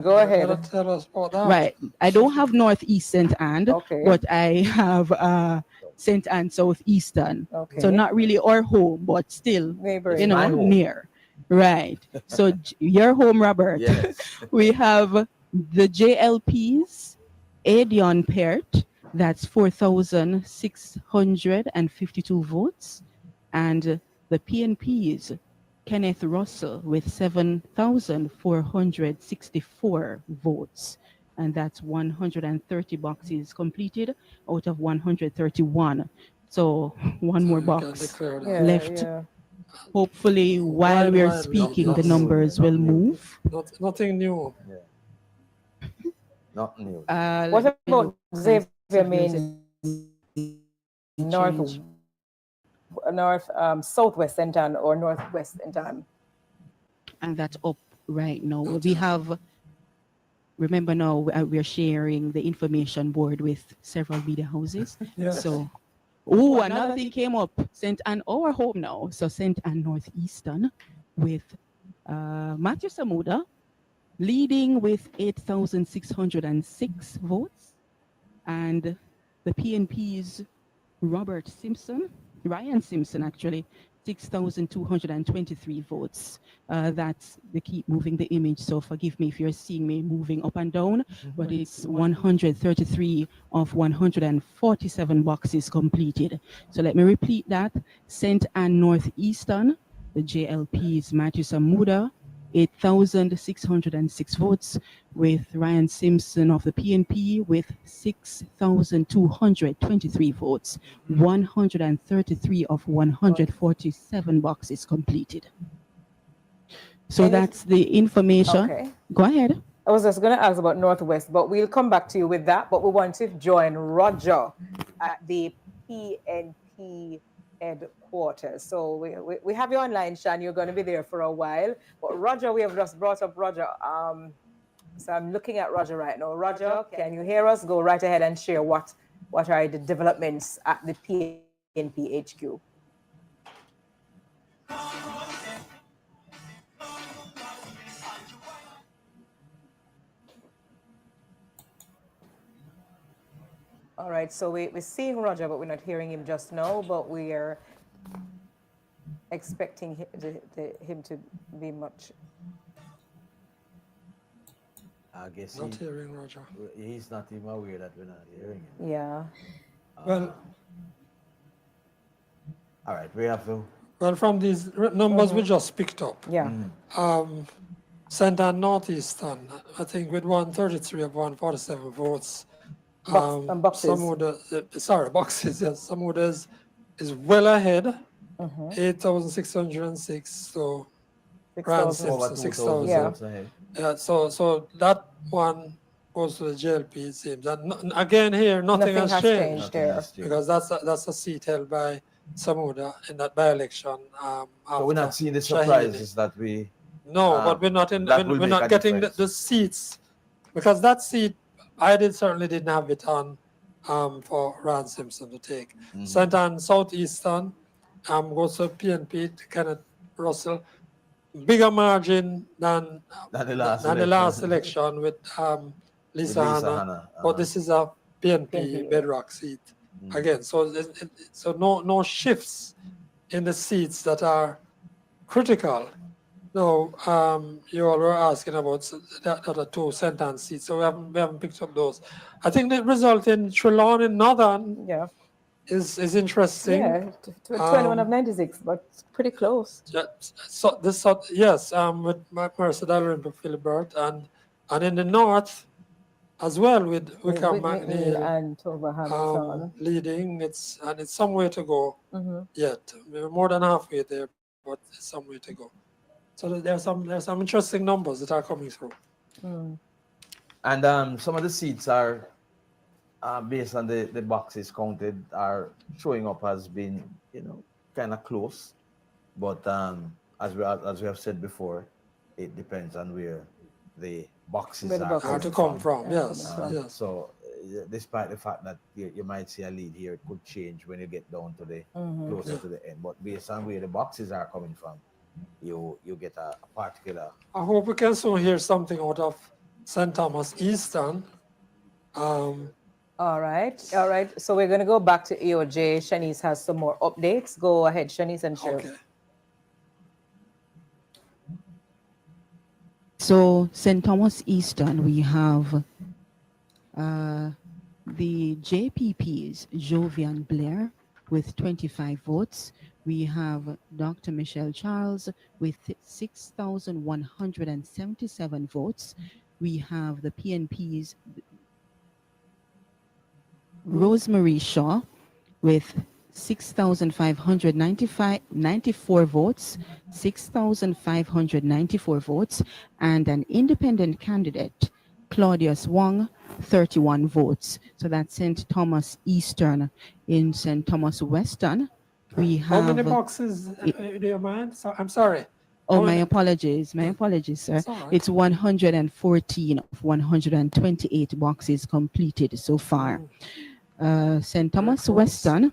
Go ahead. Gotta tell us about that. Right. I don't have Northeast St. Anne, Okay. but I have St. Anne Southeastern. Okay. So not really our home, but still, Neighboring. you my know, home. near. Right. So your home, Robert. Yes. We have the JLPs, Adion Pert, that's 4,652 votes, and the PNPs, Kenneth Russell with 7,464 votes, and that's 130 boxes completed out of 131. So one more You can box declare that. Yeah, left. yeah. Hopefully, while we're Wide, speaking, not the new, numbers not will new. move. Nothing new. Yeah. Not new. What Let me about look and see Xavier if there's Main any north, change. southwest St. Anne or northwest St. Anne? And that's up right now. We have, remember now, we're sharing the information board with several media houses. Yes. So, oh, another thing came up. St. Anne, our home now. So St. Anne Northeastern with Matthew Samuda leading with 8,606 votes. And the PNP's Ryan Simpson actually, 6,223 votes. That's the keep moving the image. So forgive me if you're seeing me moving up and down, but it's 133 of 147 boxes completed. So let me repeat that. St. Anne Northeastern, the JLP's Matthew Samuda, 8,606 votes, with Ryan Simpson of the PNP with 6,223 votes, 133 of 147 boxes completed. So that's the information. Okay. Go ahead. I was just going to ask about Northwest, but we'll come back to you with that. But we want to join Roger at the PNP headquarters. So we have you online, Shan. You're going to be there for a while. But Roger, we have just brought up Roger. So I'm looking at Roger right now. Roger, can you hear us? Go right ahead and share what are the developments at the PNP HQ. All right, so we're seeing Roger, but we're not hearing him just now, but we are expecting him to be much. I guess Not hearing Roger. he's not even aware that we're not hearing him. Yeah. Well, All right, we have to. well, from these numbers we just picked up, Yeah. St. Anne Northeastern, I think with 133 of 147 votes. Boxes. Boxes, yes. Some is well ahead, 8,606. So, Rand 6,000. Simpson, 6,000. Yeah. votes ahead. Yeah, so that one goes to the JLP, it seems. And again here, nothing has changed. Nothing there. has changed. Because that's a seat held by Samuda in that by-election. So we're not seeing the Shahidi. surprises that we. No, but we're not that will we're make not a getting difference. the seats, because that seat certainly didn't have it on for Rand Simpson to take. St. Anne Southeastern goes to PNP, Kenneth Russell. Bigger margin than the last election with Lisa Hanna. But this is a PNP bedrock seat again. So no shifts in the seats that are critical. No, you all were asking about that other two St. Anne seats, so we haven't picked up those. I think the result in Trelawney in Northern is interesting. Yeah, 21 of 96, but it's pretty close. Yes, with Mercer Dalrymple, Philibert, and in the north as well with Wickham McNeil and Tova Hamilton leading. It's some way to go yet. We're more than halfway there, but it's some way to go. So there's some interesting numbers that are coming through. And some of the seats are, based on the boxes counted, are showing up as being, kind of close. But as we have said before, it depends on where the boxes are to come from. Yes. So despite the fact that you might see a lead here, it could change when you get down to the closer to the end. But based on where the boxes are coming from, you get a particular. I hope we can soon hear something out of St. Thomas Eastern. All right. So we're going to go back to EOJ. Shanice has some more updates. Go ahead, Shanice, and share. Okay. So St. Thomas Eastern, we have the JPPs, Jovian Blair, with 25 votes. We have Dr. Michelle Charles with 6,177 votes. We have the PNPs, Rosemary Shaw with 6,594 votes, 6,594 votes, and an independent candidate, Claudius Wong, 31 votes. So that's St. Thomas Eastern. In St. Thomas Western, we have... How many boxes do you mind? So, I'm sorry. Oh, my apologies, sir. It's 114 of 128 boxes completed so far. St. Thomas Western,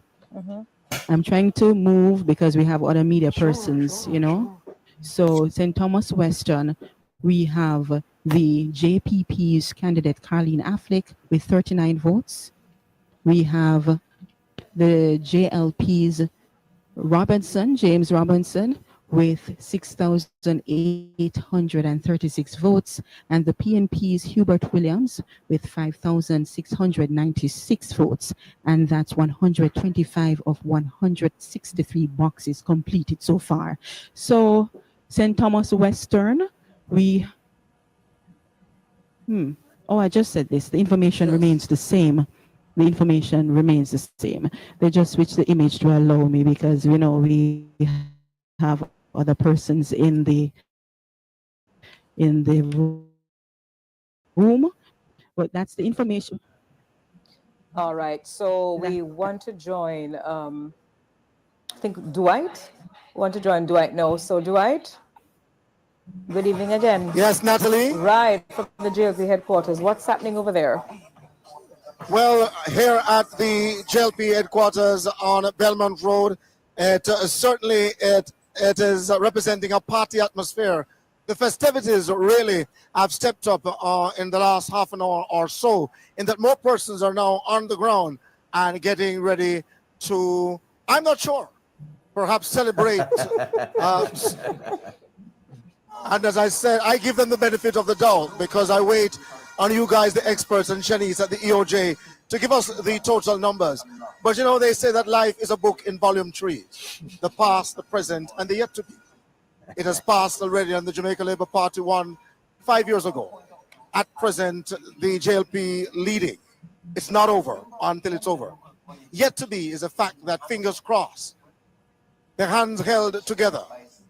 I'm trying to move because we have other media persons, you know. So St. Thomas Western, we have the JPP's candidate, Carleen Affleck, with 39 votes. We have the JLP's James Robinson, with 6,836 votes, and the PNP's Hubert Williams with 5,696 votes, and that's 125 of 163 boxes completed so far. So St. Thomas Western, I just said this, the information remains the same. The information remains the same. They just switched the image to allow me because, you know, we have other persons in the room, but that's the information. All right. So we want to join, I think Dwight. Want to join Dwight? No. So Dwight, good evening again. Yes, Natalie. Right, from the JLP headquarters. What's happening over there? Well, here at the JLP headquarters on Belmont Road, certainly it is representing a party atmosphere. The festivities really have stepped up in the last half an hour or so, in that more persons are now on the ground and getting ready to, I'm not sure, perhaps celebrate. And as I said, I give them the benefit of the doubt because I wait on you guys, the experts, and Shanice at the EOJ to give us the total numbers. But you know, they say that life is a book in volume 3, the past, the present, and the yet to be. It has passed already, and the Jamaica Labour Party won 5 years ago. At present, the JLP leading. It's not over until it's over. Yet to be is a fact that, fingers crossed, their hands held together,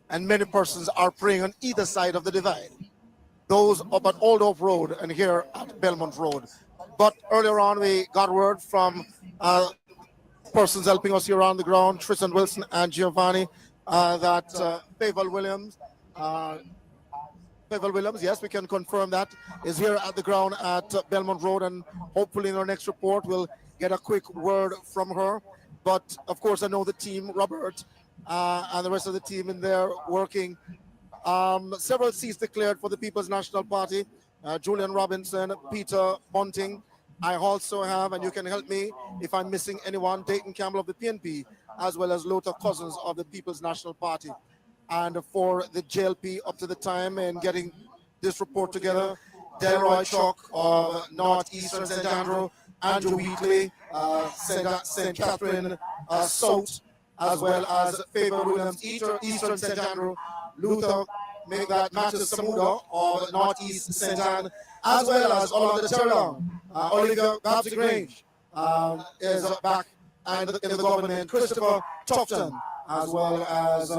and many persons are praying on either side of the divide. Those up at Old Hope Road and here at Belmont Road. But earlier on, we got word from persons helping us here on the ground, Tristan Wilson and Giovanni, that Pavel Williams, yes, we can confirm that, is here at the ground at Belmont Road, and hopefully in our next report we'll get a quick word from her. But of course, I know the team, Robert, and the rest of the team in there working. Several seats declared for the People's National Party. Julian Robinson, Peter Bunting. I also have, and you can help me if I'm missing anyone, Dayton Campbell of the PNP, as well as Lothar Cousins of the People's National Party. And for the JLP, up to the time in getting this report together, Delroy Chuck of Northeastern St. Andrew, Andrew Wheatley, St. Catherine South, as well as Faber Williams, Eastern St. Andrew, Luther Matthews Samuda of Northeast St. Anne, as well as Olanda Terrell, Olivia Babsy Grange is back and in the government, Christopher Tufton, as well as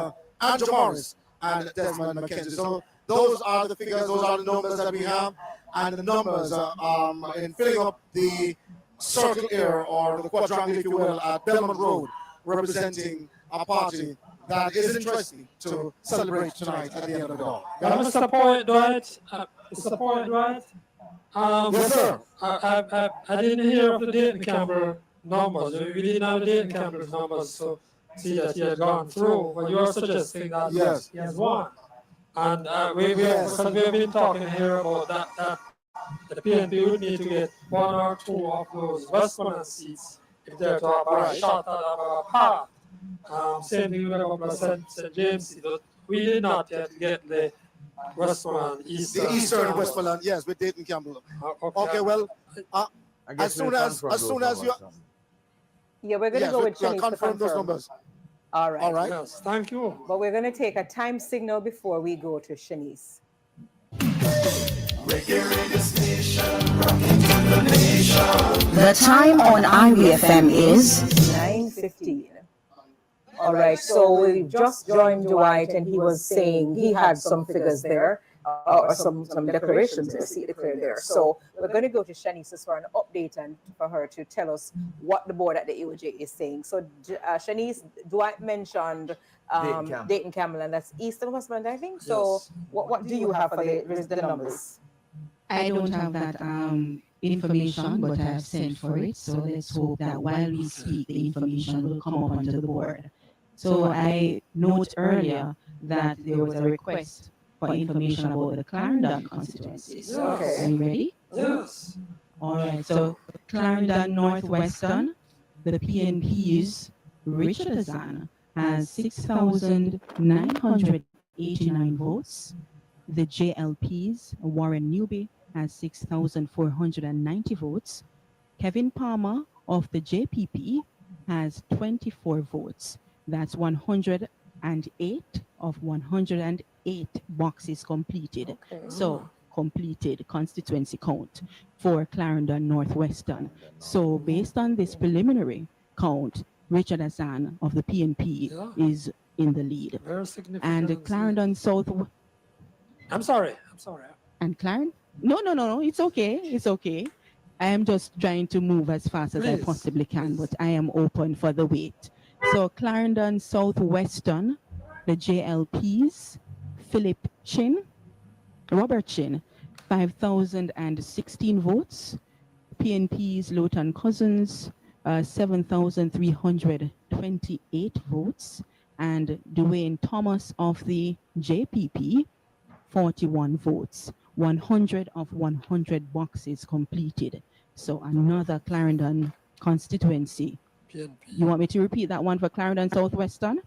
Andrew Morris and Desmond McKenzie. So those are the figures, those are the numbers that we have, and the numbers in filling up the circle here, or the quadrangle, if you will, at Belmont Road, representing a party that is interesting to celebrate tonight at the end of the day. Mr. Point, Dwight. Mr. Point, Dwight. Yes, sir. I didn't hear of the Dayton Campbell numbers. We didn't have the Dayton Campbell numbers, so see that he had gone through. But you are suggesting that yes, he has won. And we've been talking here about that the PNP would need to get one or two of those Westmoreland seats if they're to have a shot at a path. Same thing with a couple of St. James seats. But we did not yet get the Westmoreland, Eastern. The Eastern Westmoreland, yes, with Dayton Campbell. Okay, well, as soon as you, Yeah, we're going to yes, go with we'll Shanice to confirm those confirm. numbers. All right. All right. Yes, thank you. But we're going to take a time signal before we go to Shanice. The time on IBFM is 9:15. All right, so we just joined Dwight, and he was saying he had some figures there, or some declarations that he declared there. So we're going to go to Shanice for an update and for her to tell us what the board at the AOJ is saying. So Shanice, Dwight mentioned Dayton Campbell, and that's Eastern Westmoreland, I think. So Yes. what do you have for the numbers? I don't have that information, but I've sent for it. So let's hope that while we speak, the information will come up onto the board. So I note earlier that there was a request for information about the Clarendon constituencies. Okay. Are you ready? Yes. All right. So Clarendon Northwestern, the PNP's Richard Azan has 6,989 votes. The JLP's Warren Newby has 6,490 votes. Kevin Palmer of the JPP has 24 votes. That's 108 of 108 boxes completed. Okay. So completed constituency count for Clarendon Northwestern. So based on this preliminary count, Richard Hassan of the PNP is in the lead. Very significant. And Clarendon South. I'm sorry. And Clarendon? No. It's okay. I am just trying to move as fast as I possibly can, but I am open for the wait. So Clarendon Southwestern, the JLPs, Robert Chin, 5,016 votes. PNP's Lowton Cousins, 7,328 votes. And Dwayne Thomas of the JPP, 41 votes. 100 of 100 boxes completed. So another Clarendon constituency. PNP. You want me to repeat that one for Clarendon Southwestern?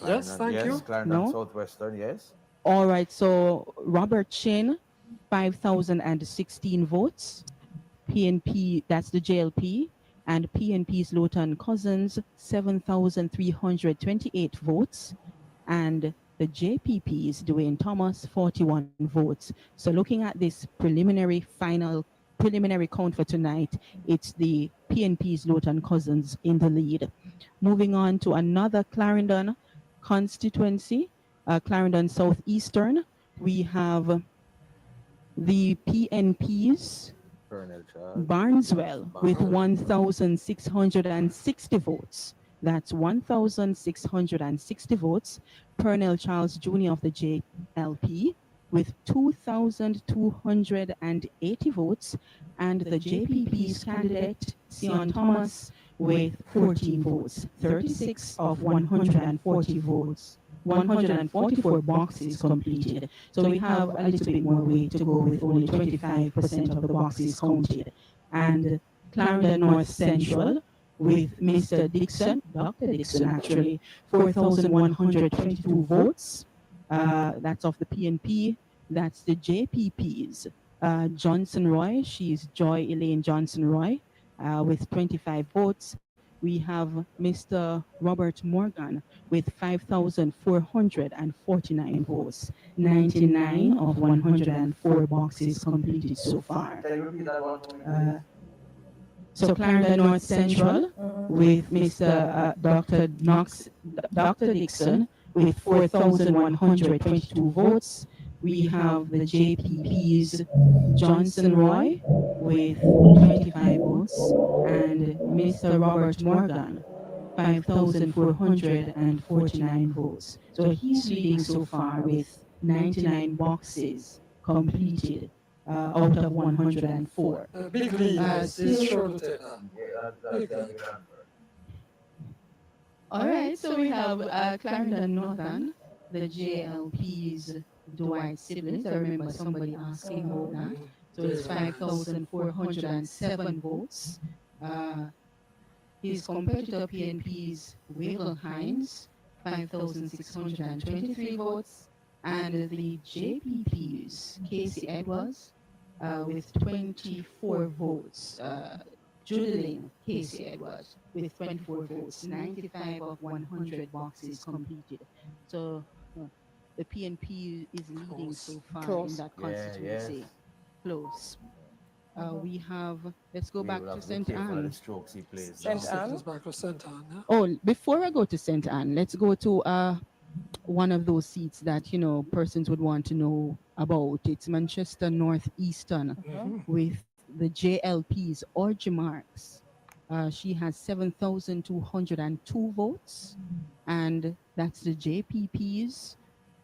Yes, thank you. Clarendon Southwestern, yes. All right, so Robert Chin, 5,016 votes. PNP, that's the JLP, and PNP's Lowton Cousins, 7,328 votes. And the JPP's Dwayne Thomas, 41 votes. So looking at this preliminary count for tonight, it's the PNP's Lowton Cousins in the lead. Moving on to another Clarendon constituency, Clarendon Southeastern, we have the PNP's Barneswell with 1,660 votes. That's 1,660 votes. Pernell Charles Jr. of the JLP with 2,280 votes, and the JPP's candidate, Sion Thomas, with 14 votes, 36 of 140 votes. 144 boxes completed. So we have a little bit more way to go with only 25% of the boxes counted. And Clarendon North Central with Mr. Dixon, Dr. Dixon actually, 4,122 votes. That's of the PNP. That's the JPP's. Johnson Roy, she's Joy Elaine Johnson Roy, with 25 votes. We have Mr. Robert Morgan with 5,449 votes. 99 of 104 boxes completed so far. Can you repeat that one? So Clarendon North Central with Mr. Dr. Dixon with 4,122 votes. We have the JPP's Johnson Roy with 25 votes and Mr. Robert Morgan, 5,449 votes. So he's leading so far with 99 boxes completed out of 104. Big lead. He's sure to take that. All right, so we have Clarendon Northern, the JLP's Dwight siblings. I remember somebody asking about that. So it's 5,407 votes. His competitor PNP's Wiggle Hines, 5,623 votes. And the JPP's Casey Edwards with 24 votes. Judeling Casey Edwards with 24 votes, 95 of 100 boxes completed. So the PNP is leading so far in that constituency. Close. We have, let's go back to St. Anne. St. Anne? Back to St. Anne, yeah? Oh, before I go to St. Anne, let's go to one of those seats that, you know, persons would want to know about. It's Manchester Northeastern with the JLP's Orgy Marks. She has 7,202 votes, and that's the JPP's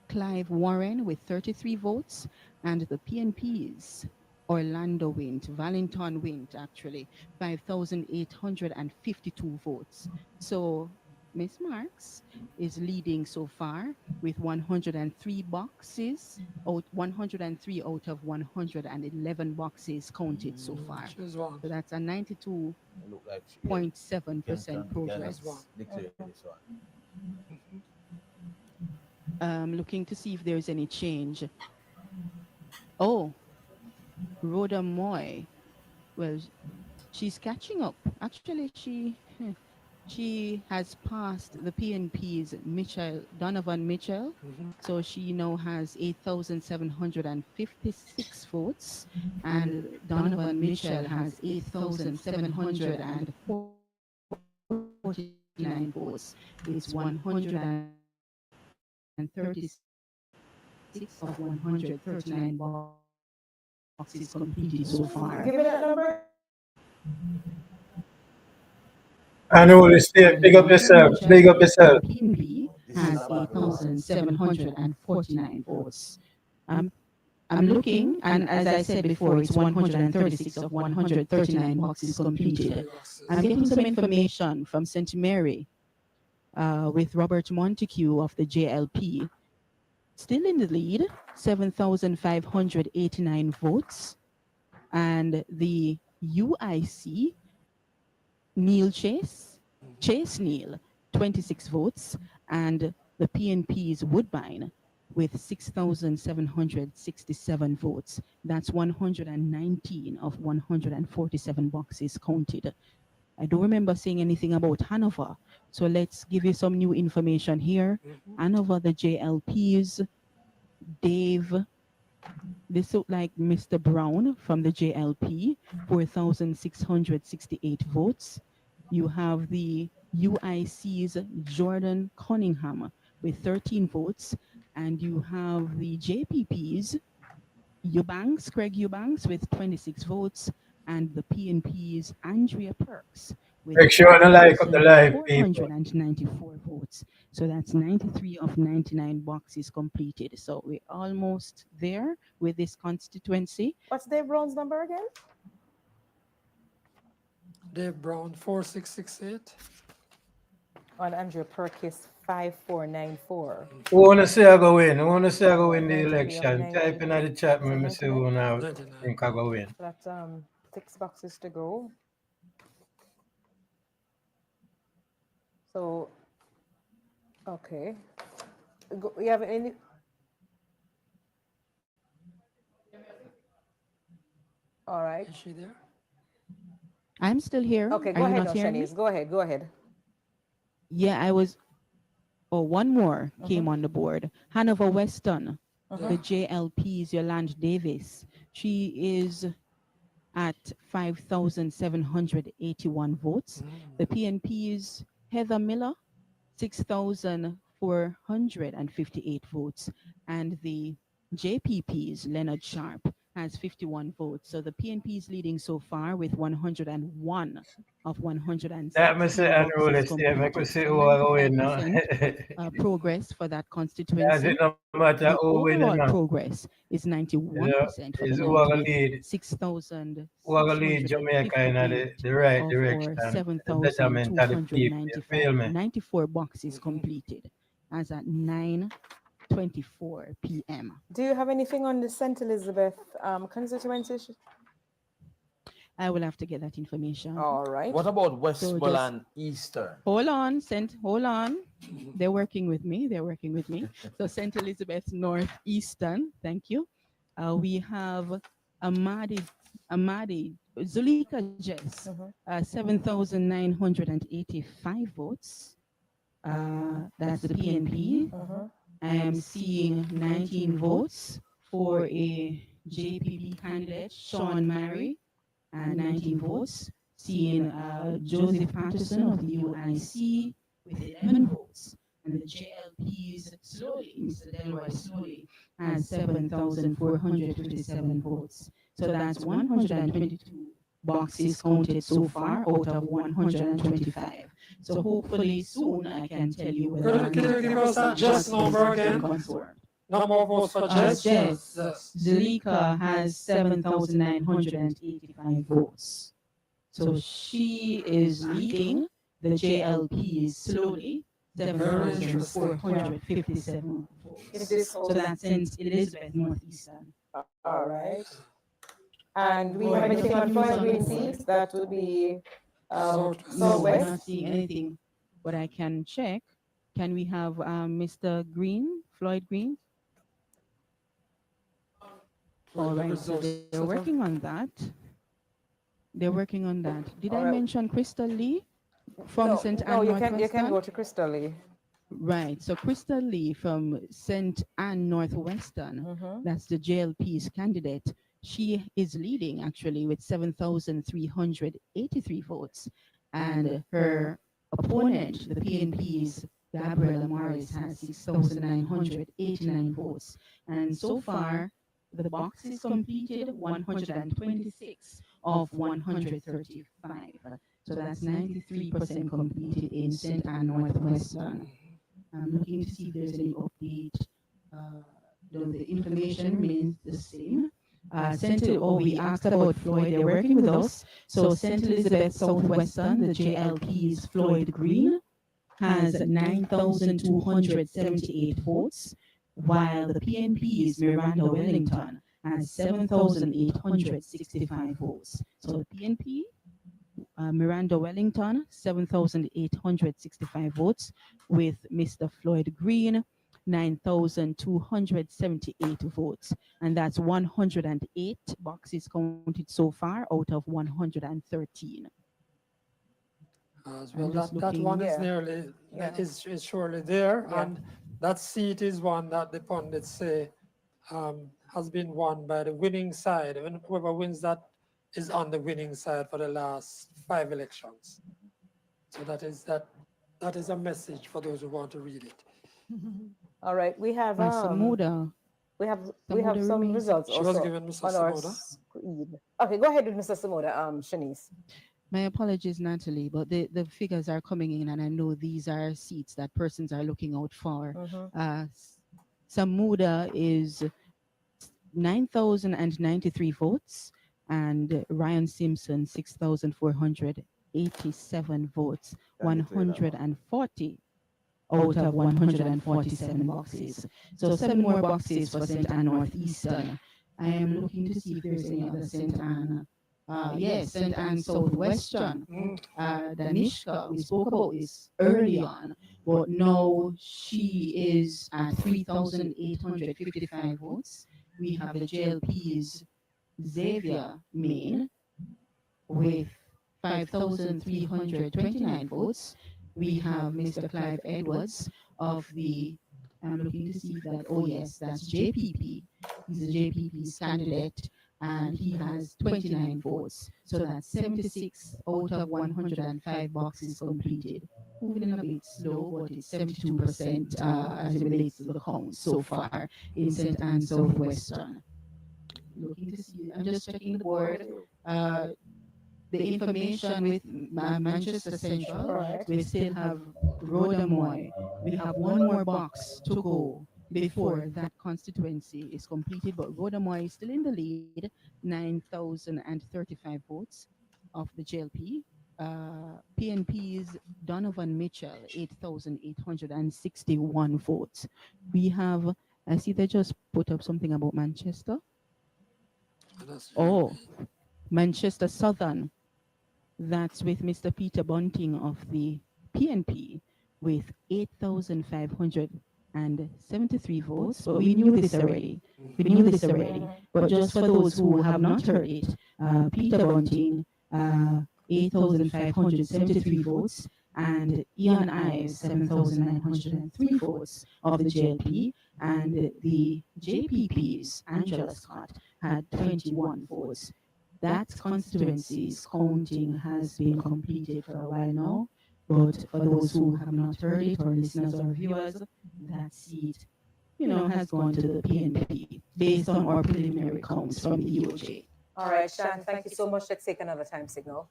Clive Warren with 33 votes, and the PNP's Orlando Wint, Valenton Wint, actually, 5,852 votes. So Miss Marks is leading so far with 103 boxes, 103 out of 111 boxes counted so far. So that's a 92.7% progress. Looking to see if there's any change. Oh, Rhoda Moy. Well, she's catching up. Actually, she has passed the PNP's Donovan Mitchell. So she now has 8,756 votes, and Donovan Mitchell has 8,749 votes. It's 136 of 139 boxes completed so far. Give me that number. I know, big up yourself, big up yourself. PNP has 8,749 votes. I'm looking, and as I said before, it's 136 of 139 boxes completed. I'm getting some information from St. Mary with Robert Montague of the JLP. Still in the lead, 7,589 votes. And the UIC, Neil Chase Neil, 26 votes. And the PNP's Woodbine with 6,767 votes. That's 119 of 147 boxes counted. I don't remember saying anything about Hanover. So let's give you some new information here. Hanover, the JLPs, Dave, this look like Mr. Brown from the JLP, 4,668 votes. You have the UIC's Jordan Cunningham with 13 votes. And you have the JPP's Craig Eubanks with 26 votes. And the PNP's Andrea Perks with Make sure to like up the live, people. 494 votes. So that's 93 of 99 boxes completed. So we're almost there with this constituency. What's Dave Brown's number again? Dave Brown, 4668. On Andrea Perkis, 5494. Who wanna say I go win? Who wanna say I go win the election? Type in the chat, let me see who now think I go win. That's 6 boxes to go. So, okay. You have any? All right. Is she there? I'm still here. Okay, Are go you ahead, not hearing me? Shanice. Go ahead. Yeah, I was. Oh, one more came on the board. Hanover Weston, the JLP's Yolande Davis. She is at 5,781 votes. The PNP's Heather Miller, 6,458 votes. And the JPP's Leonard Sharp has 51 votes. So the PNP is leading so far with 101 of 106. That must say unruly, make we see who I go win now. Progress for that constituency. Does it no matter who win now? Progress is 91% for is the who are gonna lead? 6,000. Who are gonna lead Jamaica in the right direction? The betterment of the people, you feel me? 94 boxes completed as at 9:12 4:24 p.m. Do you have anything on the St. Elizabeth constituency? I will have to get that information. All right. What about Westmoreland just- Eastern? Hold on. They're working with me. So St. Elizabeth Northeastern, thank you. We have Amadi, Zulika Jess, 7,985 votes. That's the PNP. I am seeing 19 votes for a JPP candidate, Sean Murray, and 19 votes. Seeing Joseph Patterson of the UIC with 11 votes. And the JLP's slowly, Mr. Delroy slowly, has 7,457 votes. So that's 122 boxes counted so far out of 125. So hopefully soon I can tell you whether Can you give us that Jess number again? confirmed. No more votes for Jess? Jess. Yes. Zulika has 7,985 votes. So she is leading the JLP slowly, 7,457 votes. So that's St. Elizabeth Northeastern. All right. And we have anything on Floyd Green seats? That would be No, I'm Southwest. not seeing anything, but I can check. Can we have Mr. Green, Floyd Green? All right, so they're working on that. Did All I right. mention Crystal Lee from No, St. no, Anne you can Northwestern? go to Crystal Lee. Right, so Crystal Lee from St. Anne Northwestern, that's the JLP's candidate. She is leading actually with 7,383 votes. And her opponent, the PNP's Gabriela Morris, has 6,989 votes. And so far, the box is completed 126 of 135. So that's 93% completed in St. Anne Northwestern. I'm looking to see if there's any update. The information remains the same. We asked about Floyd. They're working with us. So St. Elizabeth Southwestern, the JLP's Floyd Green, has 9,278 votes, while the PNP's Miranda Wellington has 7,865 votes. So the PNP, Miranda Wellington, 7,865 votes, with Mr. Floyd Green, 9,278 votes. And that's 108 boxes counted so far out of 113. Well, that one is nearly, is surely there. And that seat is one that the pundits say has been won by the winning side. And whoever wins that is on the winning side for the last 5 elections. So that is a message for those who want to read it. All right, we have Samuda. we have some results She also was given Mr. on our Samuda. screen. Okay, go ahead with Mr. Samuda, Shanice. My apologies, Natalie, but the figures are coming in, and I know these are seats that persons are looking out for. Samuda is 9,093 votes, and Ryan Simpson 6,487 votes, 140 out of 147 boxes. So 7 more boxes for St. Anne Northeastern. I am looking to see if there's any other St. Anne. Yes, St. Anne Southwestern. Danishka, we spoke about this early on, but now she is at 3,855 votes. We have the JLP's Xavier Main with 5,329 votes. We have Mr. Clive Edwards of the, I'm looking to see that, oh yes, that's JPP. He's a JPP's candidate, and he has 29 votes. So that's 76 out of 105 boxes completed. Moving a bit slow, but it's 72% as it relates to the count so far in St. Anne Southwestern. Looking to see, I'm just checking the board. The information with Manchester Central, we still have Rodamoy. We have one more box to go before that constituency is completed, but Rodamoy is still in the lead, 9,035 votes of the JLP. PNP's Donovan Mitchell, 8,861 votes. We have, I see they just put up something about Manchester. Oh, Manchester Southern. That's with Mr. Peter Bunting of the PNP with 8,573 votes. But we knew this already. But just for those who have not heard it, Peter Bunting, 8,573 votes, and Ian Ives, 7,903 votes of the JLP, and the JPP's Angela Scott had 21 votes. That constituency's counting has been completed for a while now, but for those who have not heard it, or listeners or viewers, that seat, has gone to the PNP based on our preliminary counts from the EOJ. All right, Shan, thank you so much. Let's take another time signal.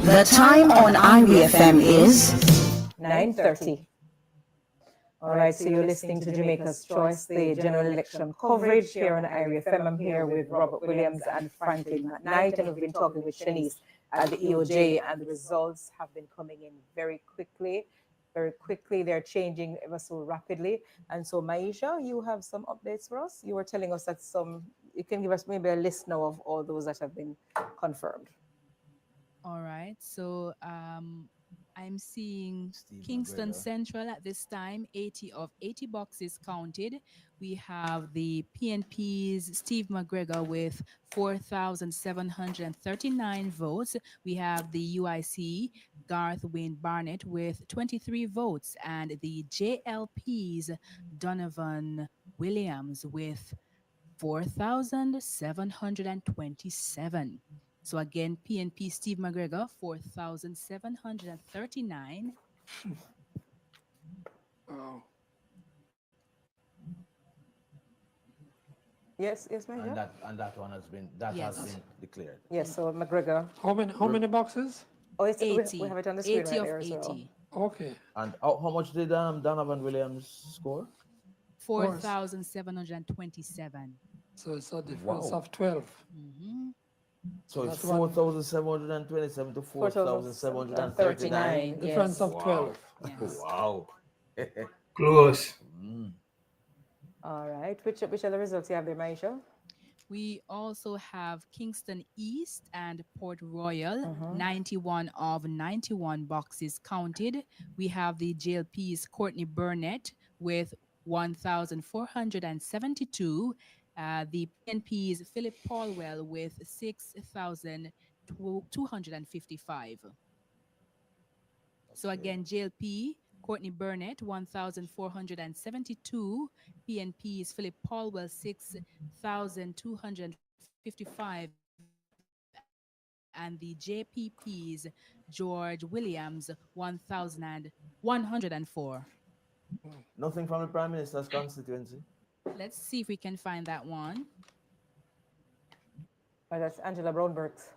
The time on IWFM is 9:30. All right, so you're listening to Jamaica's Choice, the general election coverage here on IRFM. I'm here with Robert Williams and Franklin McKnight, and we've been talking with Shanice at the EOJ, and the results have been coming in very quickly. They're changing ever so rapidly. And so, Maisha, you have some updates for us. You were telling us that you can give us maybe a list now of all those that have been confirmed. All right, so I'm seeing Kingston McGregor. Central at this time, 80 boxes counted. We have the PNP's Steve McGregor with 4,739 votes. We have the UIC Garth Wayne Barnett with 23 votes, and the JLP's Donovan Williams with 4,727. So again, PNP Steve McGregor, 4,739. Wow. Yes, Maisha? And that one has been Yes. has been declared. Yes, so McGregor. How many boxes? Oh, it's 80. We have it on the screen 80 right of there as 80. well. Okay. And how much did Donovan Williams score? 4,727. So it's a difference Wow. of 12. Mm-hmm. So it's That's one. 4,727 to 4,739. Difference of Wow. 12. Yes. Wow. Close. All right. Which other results you have there, Maisha? We also have Kingston East and Port Royal, 91 of 91 boxes counted. We have the JLP's Courtney Burnett with 1,472. The PNP's Philip Paulwell with 6,255. So again, JLP, Courtney Burnett, 1,472. PNP's Philip Paulwell, 6,255. And the JPP's George Williams, 1,104. Nothing from the Prime Minister's constituency. Let's see if we can find that one. Oh, that's Angela Brownberg's.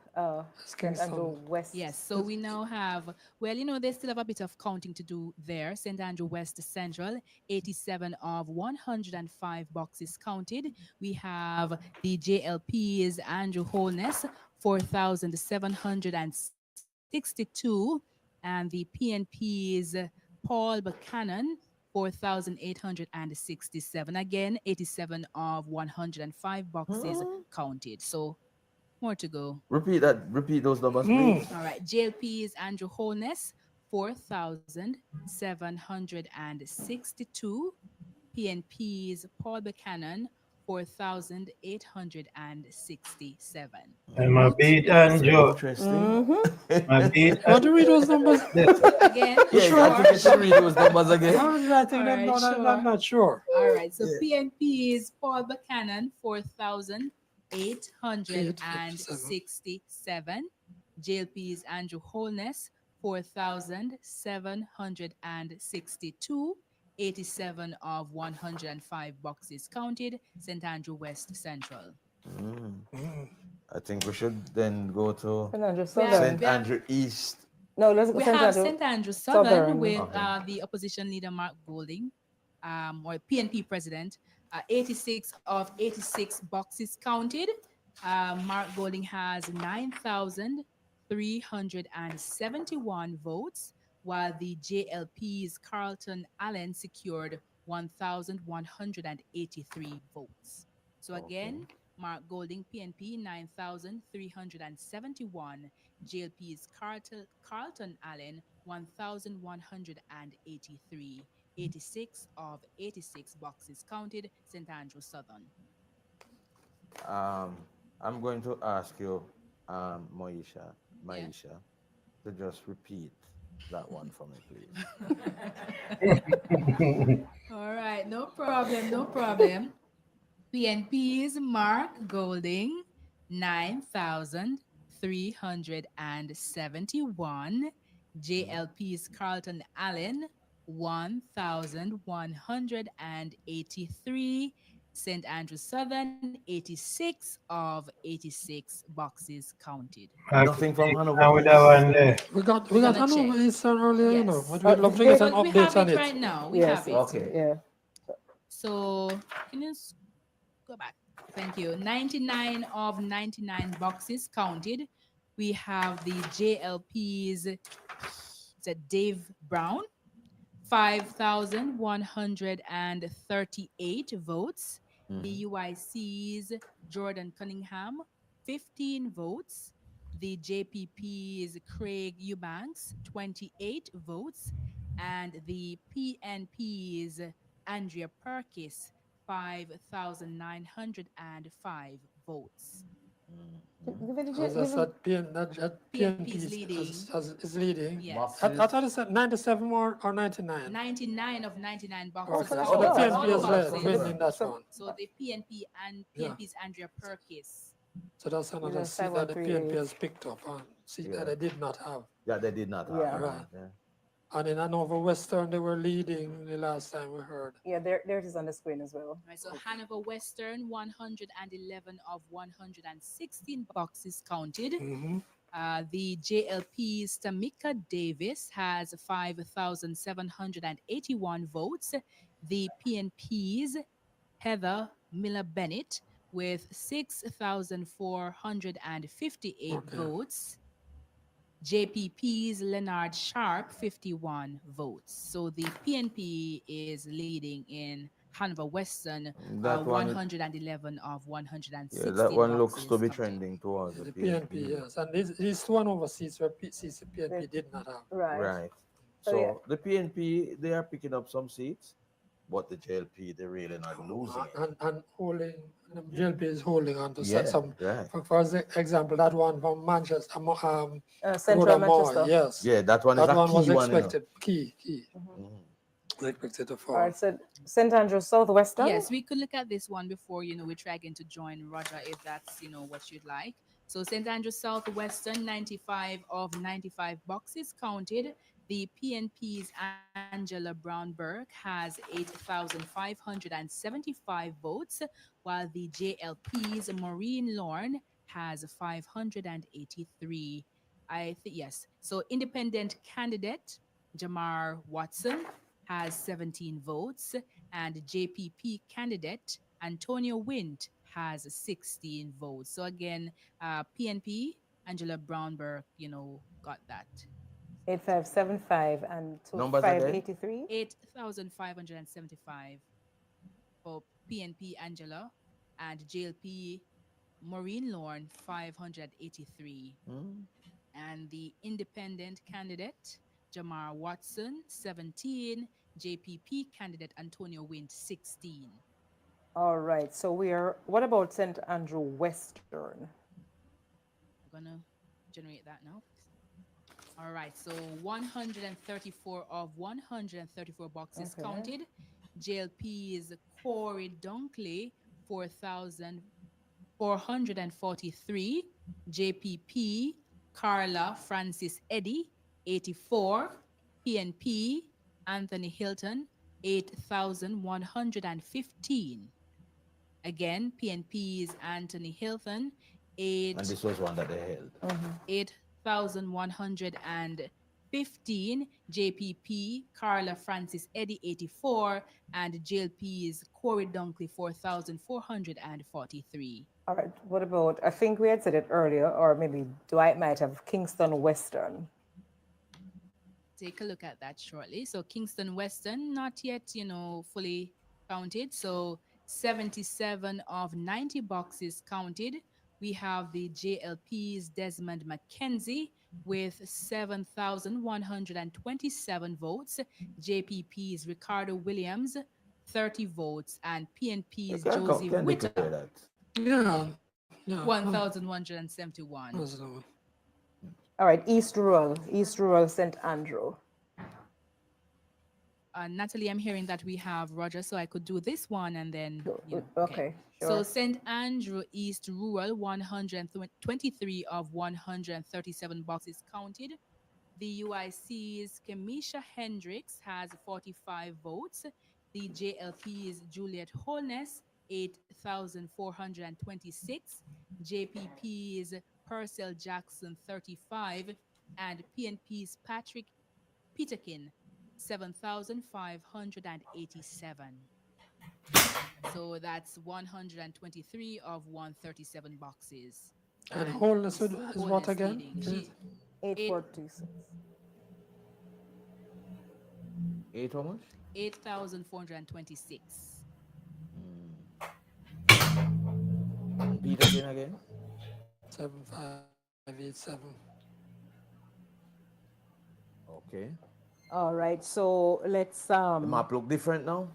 St. Andrew West. Yes, so we now have, well, they still have a bit of counting to do there. St. Andrew West Central, 87 of 105 boxes counted. We have the JLP's Andrew Holness, 4,762, and the PNP's Paul Buchanan, 4,867. Again, 87 of 105 boxes counted. So more to go. Repeat those numbers, please. All right. JLP's Andrew Holness, 4,762. PNP's Paul Buchanan, 4,867. And my beat Andrew. Interesting. My beat. Want to read those numbers? Again? Yeah, Sure. I think you should read those numbers again. I'm not sure. All right. So PNP's Paul Buchanan, 4,867. JLP's Andrew Holness, 4,762. 87 of 105 boxes counted. St. Andrew West Central. I think we should then go to St. Andrew We have- Southern. St. Andrew East. No, let's We St. have Andrew. St. Andrew Southern Southern. with Okay. the opposition leader Mark Golding, or PNP president, 86 of 86 boxes counted. Mark Golding has 9,371 votes, while the JLP's Carlton Allen secured 1,183 votes. So again, Mark Golding, PNP, 9,371. JLP's Carlton Allen, 1,183. 86 of 86 boxes counted, St. Andrew Southern. I'm going to ask you, Maisha, Yeah. to just repeat that one for me, please. All right, no problem, no problem. PNP's Mark Golding, 9,371. JLP's Carlton Allen, 1,183. St. Andrew Southern, 86 of 86 boxes counted. Nothing from Now Hanover with that one East. there. We got Gonna check. Hanover Eastern earlier, you know. Yes. We'd love to get an So we update have on it it. right now. We Yes. have it. Okay. Yeah. So can you go back? Thank you. 99 of 99 boxes counted. We have the JLP's, it's a Dave Brown, 5,138 votes. The UIC's Jordan Cunningham, 15 votes. The JPP's Craig Eubanks, 28 votes. And the PNP's Andrea Perkis, 5,905 votes. As I said, PNP PNP is leading. is leading. Yes. I thought it said 97 or 99. 99 of 99 Oh, boxes. so the counted. PNP has All led boxes. winning that one. So the PNP and Yeah. PNP's Andrea Perkis. So that's another Yes, seat that the 738. PNP has picked up on, seat that Yeah. they did not have. Yeah, they did not have. Yeah. Right. Yeah. And in Hanover Western, they were leading the last time we heard. Yeah, there it is on the screen as well. Right, so Hanover Western, 111 of 116 boxes counted. Mm-hmm. The JLP's Tamika Davis has 5,781 votes. The PNP's Heather Miller Bennett with 6,458 Okay. votes. JPP's Leonard Sharp, 51 votes. So the PNP is leading in Hanover Western, That one, 111 of 116. yeah, that one looks boxes to be counted. trending towards the The PNP. PNP, yes. And these two Hanover seats where PNP did not have. Right. Right. So, So yeah. the PNP, they are picking up some seats, but the JLP, they're really not losing it. And holding, the JLP is holding on to Yeah, some. right. For example, that one from Manchester, Central Rhoda Moore, Manchester. yes. Yeah, that one is That a one key was one. expected, key. Mhm. Expected to All fall. right, so St. Andrew Southwestern. Yes, we could look at this one before, we try again to join Roger if that's, what you'd like. So St. Andrew Southwestern, 95 of 95 boxes counted. The PNP's Angela Brownberg has 8,575 votes, while the JLP's Maureen Lorne has 583. I think, yes. So independent candidate Jamar Watson has 17 votes, and JPP candidate Antonio Wint has 16 votes. So again, PNP, Angela Brownberg, got that. 8575 and Numbers again? 583. 8,575 for PNP Angela, and JLP Maureen Lorne 583. And the independent candidate Jamar Watson 17, JPP candidate Antonio Wint 16. All right. So what about St. Andrew Western? I'm gonna generate that now. All right, so 134 of 134 boxes Okay. counted. JLP's Corey Dunkley 4,443. JPP Carla Francis Eddy 84. PNP Anthony Hilton 8,115. Again, PNP's Anthony Hilton And this was one that they held. 8,115. 15, JPP, Carla Francis Eddy 84, and JLP's Corey Dunkley 4,443. All right. What about, I think we had said it earlier, or maybe Dwight might have Kingston Western. Take a look at that shortly. So Kingston Western, not yet, fully counted. So 77 of 90 boxes counted. We have the JLP's Desmond McKenzie with 7,127 votes. JPP's Ricardo Williams, 30 votes. And PNP's Josie Witter, Yeah. 1,171. All right. East Rural St. Andrew. Natalie, I'm hearing that we have Roger, so I could do this one and then. Okay. Sure. So St. Andrew East Rural, 123 of 137 boxes counted. The UIC's Kemisha Hendricks has 45 votes. The JLP's Juliet Holness, 8,426. JPP's Purcell Jackson, 35. And PNP's Patrick Peterkin, 7,587. So that's 123 of 137 boxes. And Holness is what again? 846. 8 how much? 8,426. Beat again? 7,587. Okay. All right. So let's The map look different now?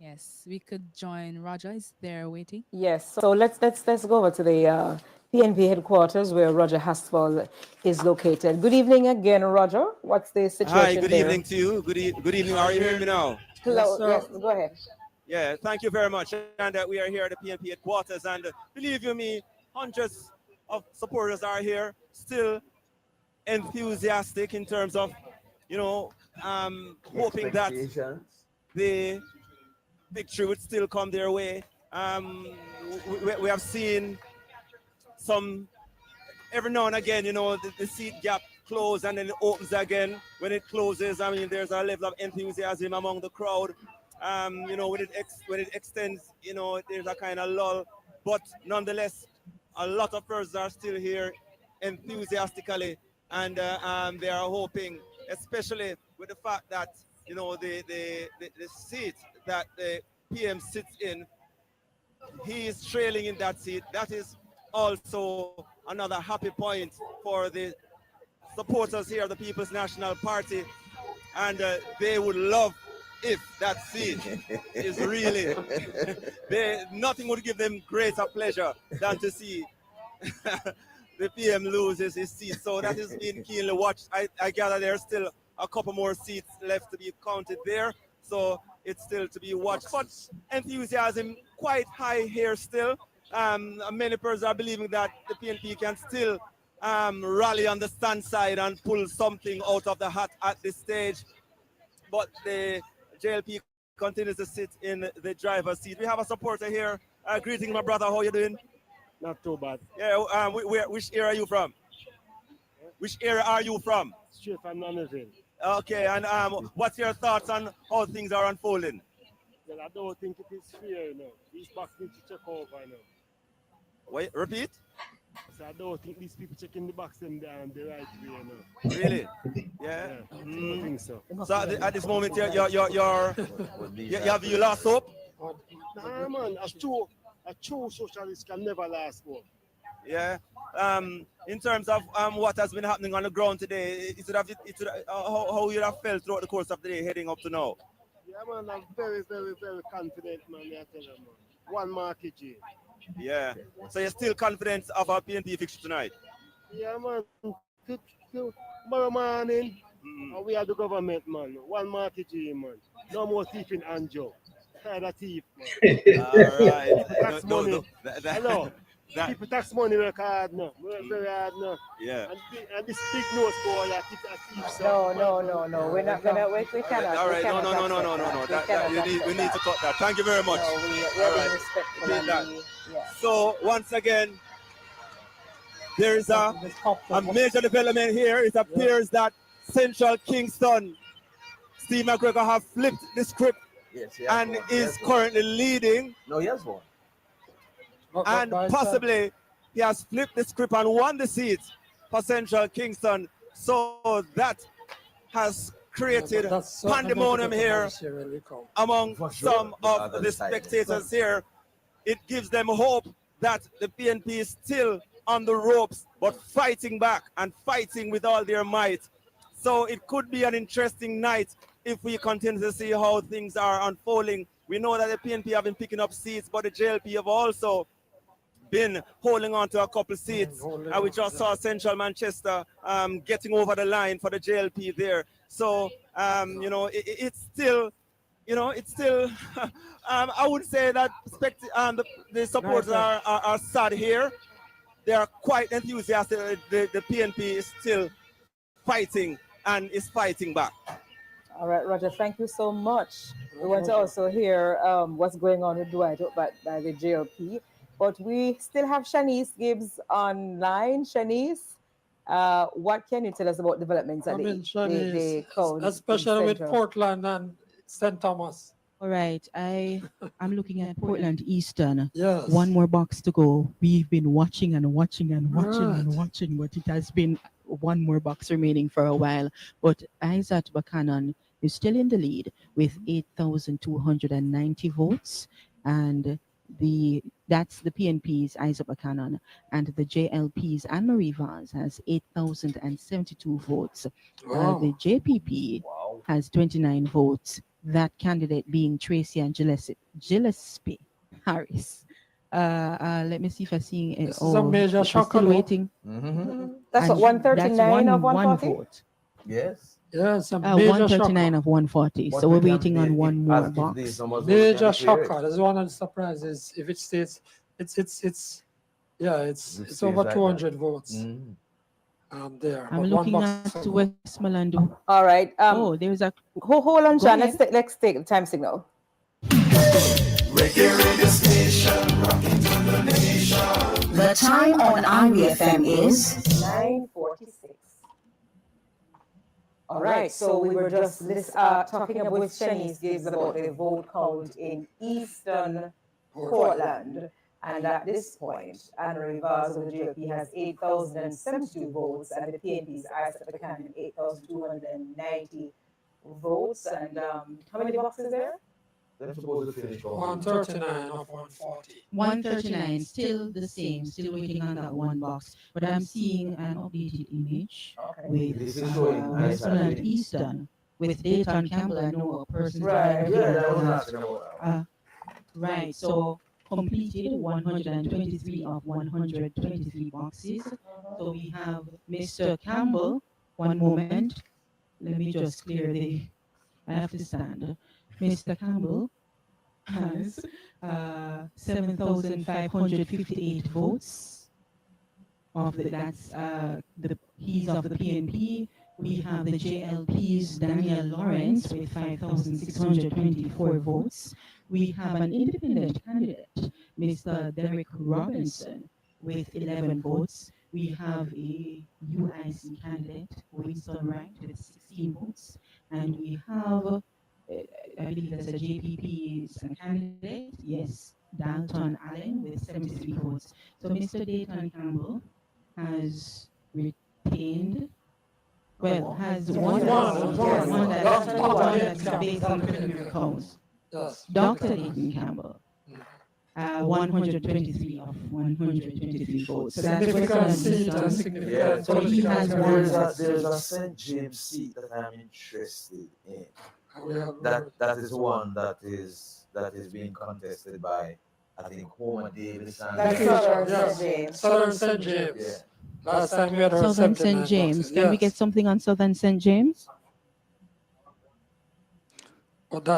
Yes, we could join Roger. Is there waiting? Yes. So let's go over to the PNP headquarters where Roger Haspel is located. Good evening again, Roger. What's the situation Hi, good there? evening to you. Good evening. Are you hearing me now? Hello. Yes, go ahead. Yeah, thank you very much. And we are here at the PNP headquarters. And believe you me, hundreds of supporters are here, still enthusiastic in terms of, hoping that the victory would still come their way. We have seen some, every now and again, the seat gap close and then it opens again. When it closes, there's a level of enthusiasm among the crowd. When it extends, there's a kind of lull. But nonetheless, a lot of persons are still here enthusiastically, and they are hoping, especially with the fact that, the seat that the PM sits in, he is trailing in that seat. That is also another happy point for the supporters here of the People's National Party, and they would love if that seat is really, nothing would give them greater pleasure than to see the PM loses his seat. So that is being keenly watched. I gather there's still a couple more seats left to be counted there. So it's still to be watched. But enthusiasm quite high here still. Many persons are believing that the PNP can still rally on the stand side and pull something out of the hat at this stage. But the JLP continues to sit in the driver's seat. We have a supporter here. Greeting, my brother. How you doing? Not too bad. Yeah. Which area are you from? Which area are you from? Straight from Nonneville. Okay. And what's your thoughts on how things are unfolding? Well, I don't think it is fair, These box need to check over, Wait, repeat? So I don't think these people checking the box in the right way, Really? Yeah. I don't think so. So at this moment, you have you lost hope? Nah, man, a true socialist can never last hope. Yeah. In terms of what has been happening on the ground today, how you have felt throughout the course of the day heading up to now? Yeah, man, I'm very, very, very confident, man. I tell you, man. One market, G. Yeah. So you're still confident of our PNP fixture tonight? Yeah, man. Tomorrow morning, we are the government, man. One market, G, man. No more thief in Anjo. Tired of thief, man. All right. Tax money. Hello. People tax money work hard now. Work very hard now. Yeah. And this big nose boy, I keep a thief. No. We're not gonna wait. We cannot. All right. No. We need to cut that. Thank you very much. No, we're being respectful. So once again, there is a major development here. It appears that Central Kingston. Steve McGregor have flipped the script and is currently leading. No, he has won. And possibly he has flipped the script and won the seat for Central Kingston. So that has created pandemonium here among some of the spectators here. It gives them hope that the PNP is still on the ropes, but fighting back and fighting with all their might. So it could be an interesting night if we continue to see how things are unfolding. We know that the PNP have been picking up seats, but the JLP have also been holding on to a couple seats. And we just saw Central Manchester getting over the line for the JLP there. So, it's still, I would say that the supporters are sad here. They are quite enthusiastic. The PNP is still fighting and is fighting back. All right, Roger, thank you so much. We want to also hear what's going on with Dwight by the JLP. But we still have Shanice Gibbs online. Shanice, what can you tell us about developments at the count? Especially with Portland and St. Thomas. All right, I'm looking at Portland Eastern. Yes. One more box to go. We've been watching and watching and watching and watching, but it has been one more box remaining for a while. But Isaac Buchanan is still in the lead with 8,290 votes, and that's the PNP's Isaac Buchanan, and the JLP's Anne-Marie Vaz has 8,072 votes. The JPP has 29 votes. That candidate being Tracy and Gillespie Harris. Let me see if I see it. This is a major shock. Still waiting. That's what, 139 of 140? One vote. Yes. Yes, a major 139 of 140. So we're waiting on one more box. Major shocker. That's one of the surprises. If it states, it's over 200 votes. There. I'm looking at Westmoreland. All right. There's a. Hold on, John. Let's take the time signal. The time on IBFM is 9:46. All right, so we were just talking with Shanice Gibbs about the vote count in Eastern Portland. And at this point, Anne-Marie Vaz of the GOP has 8,072 votes, and the PNP's Isaac Buchanan 8,290 votes. And how many boxes there? They're supposed to finish 139 of 140. 139, still the same, still waiting on that one box. But I'm seeing an updated image with Westmoreland Eastern with Dayton Campbell. I know a person. Right, so completed 123 of 123 boxes. So we have Mr. Campbell. One moment. Let me just clear I have to stand. Mr. Campbell has 7,558 votes. He's of the PNP. We have the JLP's Daniel Lawrence with 5,624 votes. We have an independent candidate, Mr. Derek Robinson, with 11 votes. We have a UIC candidate, Winston Wright, with 16 votes. And we have I believe that's a JPP's candidate, yes, Dalton Allen with 73 votes. So Mr. Dayton Campbell has retained, has one that's based on preliminary counts. Dr. Dayton Campbell, 123 of 123 votes. So that's significant. So he has one. There's a St. James seat that I'm interested in. That is one that is being contested by, I think, Homer Davis and Southern St. James. Yeah. Last time we had our Southern St. James. Can we get something on Southern St. James? But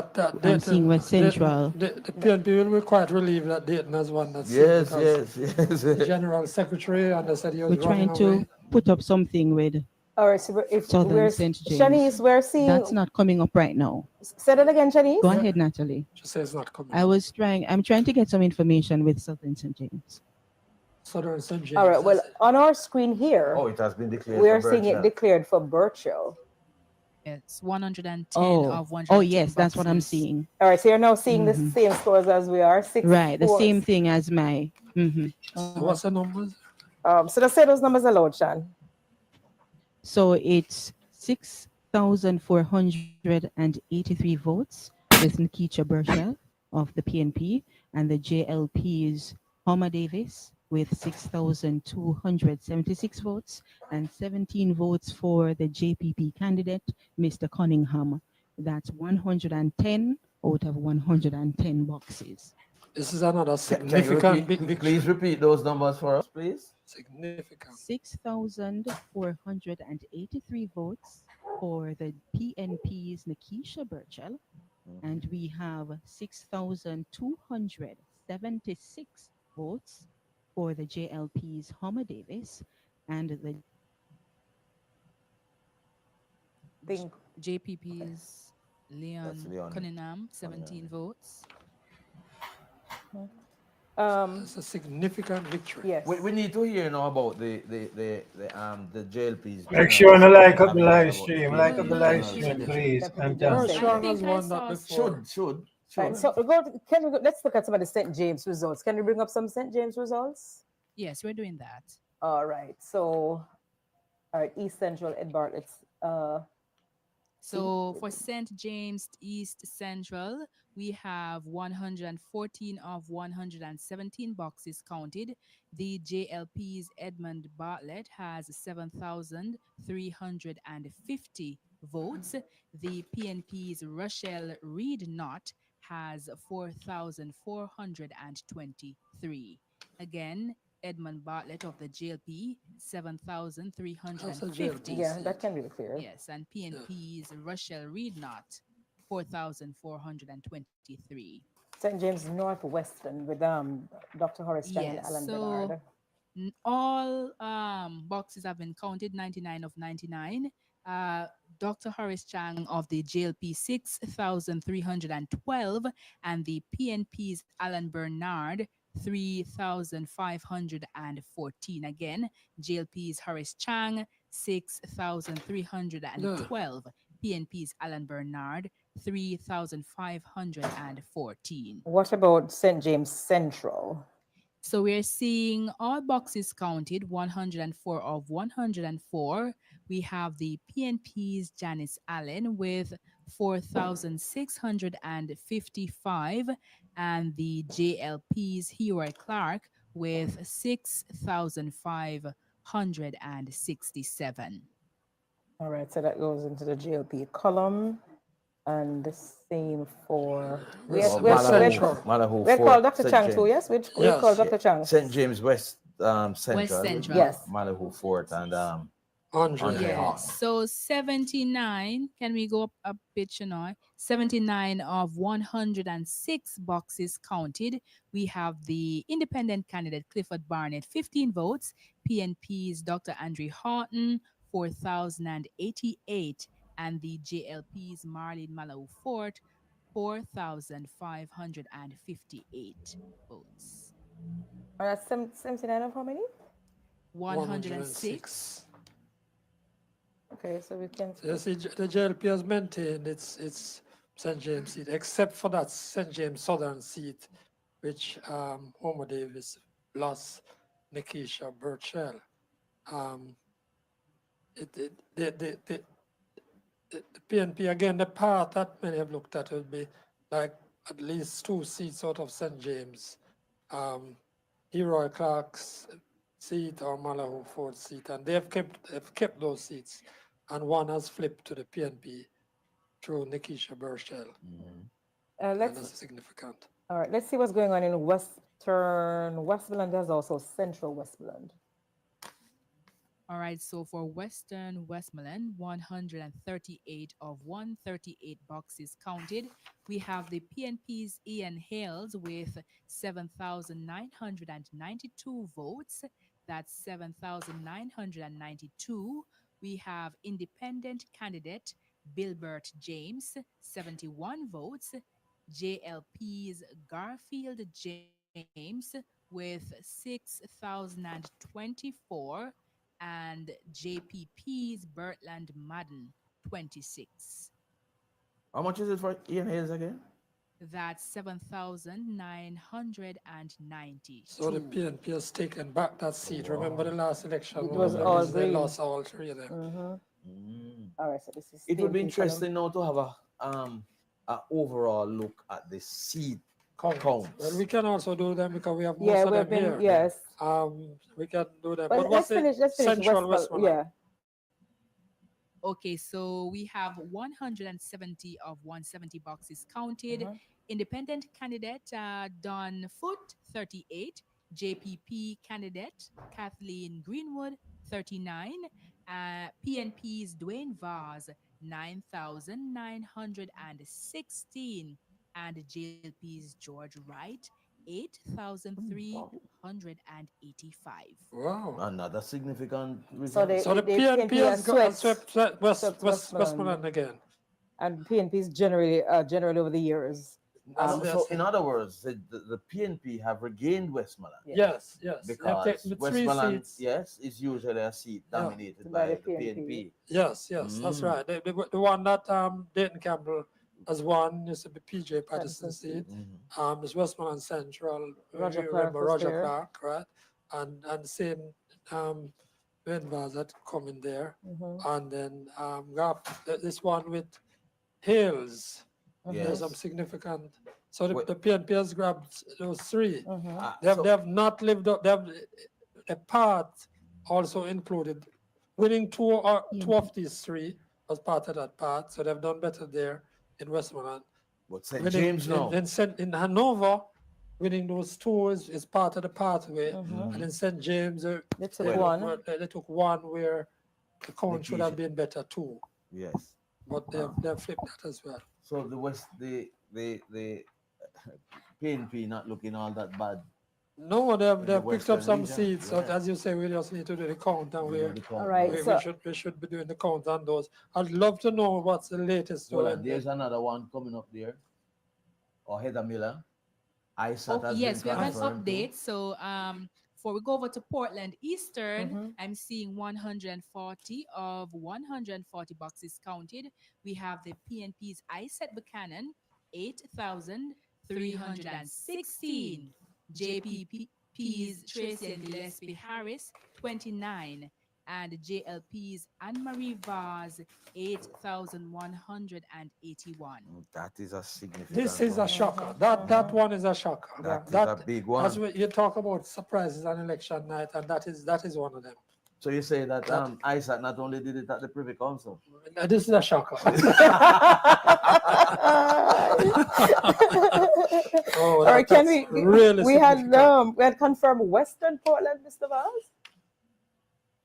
I'm seeing West Central. The PNP will be quite relieved that Dayton has one. Yes. The General Secretary, and they said he was We're trying to put up something with. All right, so if Southern St. James. Shanice, we're seeing that's not coming up right now. Say that again, Shanice. Go ahead, Natalie. Just say it's not coming. I'm trying to get some information with Southern St. James. Southern St. James. All right, well, on our screen here, it has been declared. We're seeing it declared for Birchill. Yes, 110 Oh, of oh 110 yes, that's what I'm boxes. seeing. All right, so you're now seeing the Mhm. same scores as we are, six Right, the four. same thing as my. So what's the numbers? So let's say those numbers aloud, Sean. So it's 6,483 votes with Nikisha Burchell of the PNP, and the JLP's Homer Davis with 6,276 votes, and 17 votes for the JPP candidate, Mr. Cunningham. That's 110 out of 110 boxes. This is another Can you significant repeat, victory. please repeat those numbers for us, please? Significant. 6,483 votes for the PNP's Nikisha Burchell, and we have 6,276 votes for the JLP's Homer Davis, and the Think. JPP's That's Leon Leon Cunningham, 17 Cunningham. votes. It's a significant victory. Yes. We need to hear now about the JLP's Make general sure you like up the live observation about the stream. Like up PNP's the live general stream, observation. please. Deputy And General thank you. I Sean think has I won that saw. before. Should. Right, so let's look at some of the St. James results. Can you bring up some St. James results? Yes, we're doing that. All right. So, all right, East Central Ed Bartlett's So for St. James East Central, we have 114 of 117 boxes counted. The JLP's Edmund Bartlett has 7,350 votes. The PNP's Rochelle Reed Knott has 4,423. Again, Edmund Bartlett of the JLP, That's a JLP 7,350. yeah, seat. that can be clear. Yes, and PNP's Rochelle Reed Knott, 4,423. St. James Northwestern with Dr. Horace Chang and Yes, Alan so Bernard. all boxes have been counted, 99 of 99. Dr. Horace Chang of the JLP 6,312, and the PNP's Alan Bernard 3,514. Again, JLP's Horace Chang 6,312. PNP's Alan Bernard 3,514. What about St. James Central? So we're seeing all boxes counted, 104 of 104. We have the PNP's Janice Allen with 4,655, and the JLP's Hero Clark with 6,567. All right, so that goes into the GLP column. And the same for West Malahoo, Central. Malahoo we for call Dr. St. Chang too, James. yes? We call Yes. Dr. Chang. St. James West West Central. Central. Yes. Malahoo Fort and Andre. Andre Yes. Hart. So 79, can we go up a bit, you know? 79 of 106 boxes counted. We have the independent candidate Clifford Barnett, 15 votes. PNP's Dr. Andre Horton, 4,088. And the JLP's Marlene Malawi Fort, 4,558 votes. And that's 79 of how many? 106. Okay, so we can. You see, the JLP has maintained its St. James seat, except for that St. James Southern seat, which Homer Davis lost Nikisha Burchell. The PNP, again, the path that many have looked at will be like at least 2 seats out of St. James. Leroy Clark's seat or Malahoo Ford's seat, and they've kept those seats, and one has flipped to the PNP through Nikisha Burchell. And that's Let's significant. all right. Let's see what's going on in Western Westmoreland. There's also Central Westmoreland. All right, so for Western Westmoreland, 138 of 138 boxes counted. We have the PNP's Ian Hales with 7,992 votes. That's 7,992. We have independent candidate Bilbert James, 71 votes. JLP's Garfield James with 6,024, and JPP's Bertland Madden, 26. How much is it for inhales again? That's 7,990. So the PNP has taken back that seat. Remember the last election? It One was of the all reasons they green. lost all three of them. All right, so this is It would be PNP interesting now to have a overall look at the seat counts. Well, we can also do them because we have most Yeah, of we've them been, here. yes. We can do them. Well, But let's what's finish Central Westmoreland. Westmoreland? Yeah. Okay, so we have 170 of 170 boxes counted. Independent candidate Don Foot, 38. JPP candidate Kathleen Greenwood, 39. PNP's Dwayne Vaz, 9,916. And JLP's George Wright, 8,385. Wow. Another significant So result. So the PNP has swept Westmoreland again. And PNPs generally over the years. So in other words, the PNP have regained Westmoreland. Yes. Because the 3 Westmoreland, seats. yes, is usually a seat dominated By by the the PNP. Yes, that's right. The one that Dayton Campbell has won used to be PJ Patterson seat. It's Westmoreland Central. Roger Remember Clark was Roger there. Clark, right? And same Benvaz that come in there. And then got this one with Hales. There's some significant. So the PNP has grabbed those three. They have not lived up. The part also included winning two of these three was part of that part. So they've done better there in Westmoreland. But St. James now. In Hanover, winning those two is part of the pathway. And in St. James, they took one where the count should have been better too. Yes. But they've flipped that as well. So the PNP not looking all that bad. No, they've picked up Western some region, seats. So as you say, we just need to do the count, and All right, we should be doing the count on those. I'd love to know what's the latest. Well, there's another one coming up there. Or Heather Miller. Yes, we have an update. So before we go over to Portland Eastern, I'm seeing 140 of 140 boxes counted. We have the PNP's Iset Buchanan, 8,316. JPP's Tracy and Gillespie Harris, 29. And JLP's Anne-Marie Vaz, 8,181. That is a significant. This is a shocker. That one is a shocker. That is a big one. As you talk about surprises on election night, and that is one of them. So you say that ISAT not only did it at the Privy Council. This is a shocker. All right, can we had confirmed Western Portland, Mr. Vaz?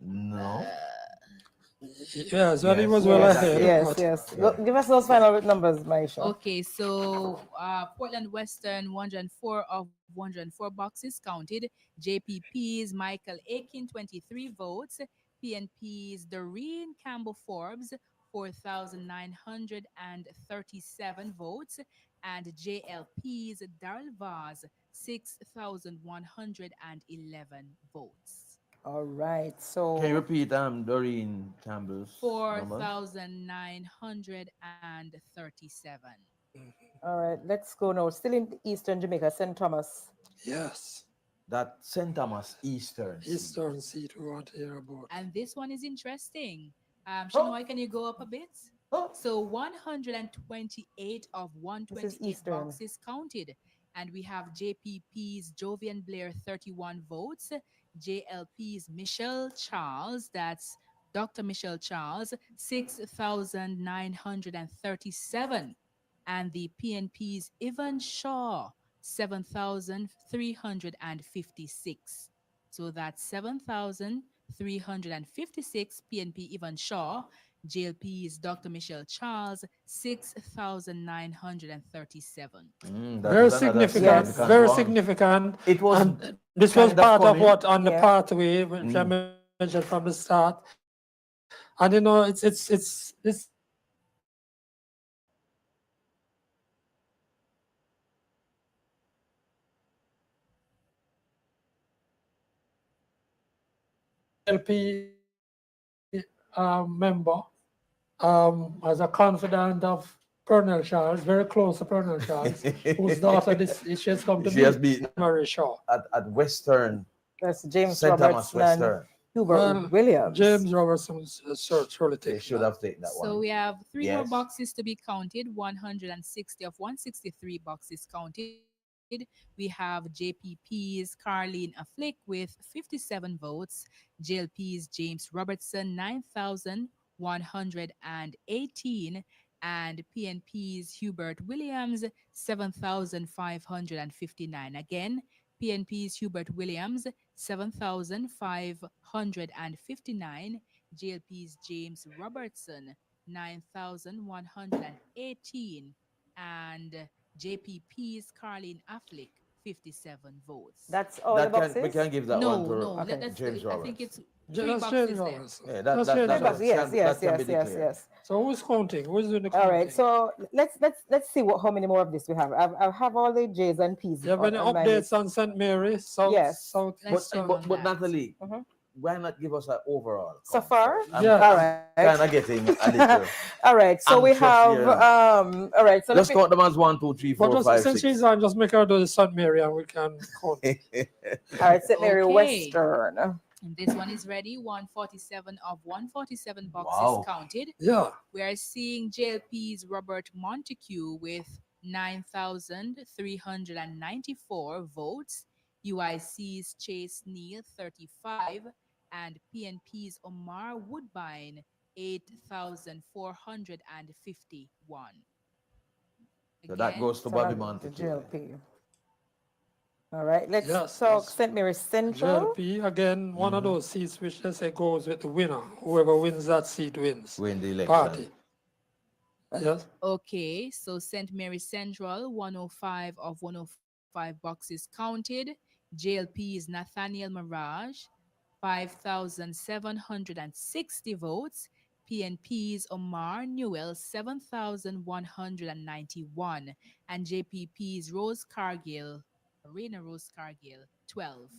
No. Yes, well, it was well ahead. Yes. Give us those final numbers, Maisha. Okay, so Portland Western, 104 of 104 boxes counted. JPP's Michael Aiken, 23 votes. PNP's Doreen Campbell Forbes, 4,937 votes. And JLP's Daryl Vaz, 6,111 votes. All right, so can you repeat Doreen Campbell's 4,937. All right, let's go now. Still in Eastern Jamaica, St. Thomas. Yes. That St. Thomas Eastern seat we want to hear about. And this one is interesting. Shinoy, can you go up a bit? So 128 of 128 boxes counted. And we have JPP's Jovian Blair, 31 votes. JLP's Michelle Charles, that's Dr. Michelle Charles, 6,937. And the PNP's Evan Shaw, 7,356. So that's 7,356 PNP Evan Shaw. JLP's Dr. Michelle Charles, 6,937. Very significant. Very significant. It was. And this was part of what on the pathway, which I mentioned from the start. And you know, it's LP member as a confidant of Colonel Charles, very close to Colonel Charles, whose daughter she has come to She has meet beaten Mary Shaw. at Western, That's James St. Thomas Robertson and Western. Hubert Williams. James Robertson surely They taken should that. have taken that one. So we have three more Yes. boxes to be counted, 160 of 163 boxes counted. We have JPP's Carleen Afflick with 57 votes, JLP's James Robertson 9,118, and PNP's Hubert Williams 7,559. Again, PNP's Hubert Williams 7,559, JLP's James Robertson 9,118, and JPP's Carleen Afflick 57 votes. That's all the boxes? We can give that one to Okay. James I Roberts. think it's That's boxes James left. Robertson. Yeah, That's James Robertson. Yes. So who's counting? Who's doing the All counting? right, so let's see how many more of this we have. I have all the J's and P's. You have any updates on St. Mary? South. But Natalie, why not give us an overall? So far? I'm All right. kind of getting a little. All right, so we anxious have here. all right, so Let's count them as 1, 2, 3, 4, But 5, since 6. she's on, just make her do the St. Mary and we can count. All right, St. Mary Okay. Western. And this one is ready. 147 of 147 boxes Wow. counted. Yeah. We are seeing JLP's Robert Montague with 9,394 votes, UIC's Chase Neal 35, and PNP's Omar Woodbine 8,451. So that goes to Bobby Montague. JLP. All right, let's Yes, talk yes. St. Mary Central. JLP, again, one of those seats which they say goes with the winner. Whoever wins that seat wins. Win the election. Party. Yes. Okay, so St. Mary Central, 105 of 105 boxes counted. JLP's Nathaniel Mirage, 5,760 votes. PNP's Omar Newell, 7,191. And JPP's Rose Cargill, Arena Rose Cargill, 12.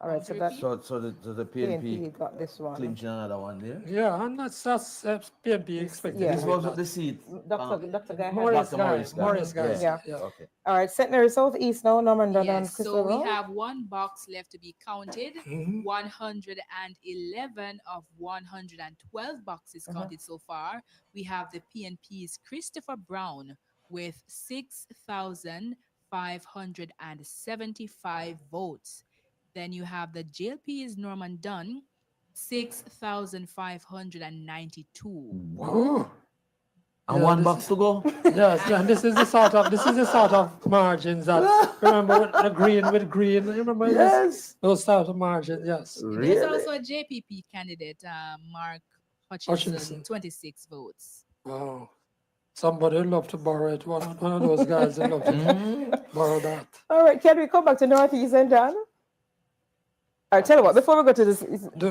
All right, so that's So the PNP PNP got this one. clinching another one there. Yeah, and that's PNP expected. yeah. This was the seat. Dr. Guy. Morris Dr. Guy. Morris Guy. Yeah. Okay. All right, St. Mary Southeast now, Norman Dunn and Yes, Crystal so we Road. have one box left to be counted. Mhm. 111 of 112 boxes counted so far. We have the PNP's Christopher Brown with 6,575 votes. Then you have the JLP's Norman Dunn, 6,592. Whoa. And Yeah, one this- box to go. Yes, and this is the sort of margins that remember the green with green. You remember Yes. those types of margins? Yes. Really? There's also a JPP candidate, Mark Hutchinson, Hutchinson. 26 votes. Wow. Somebody would love to borrow it. One of those guys would love to borrow that. All right, can we come back to Northeast and Dan? All right, tell you what, before we go to this,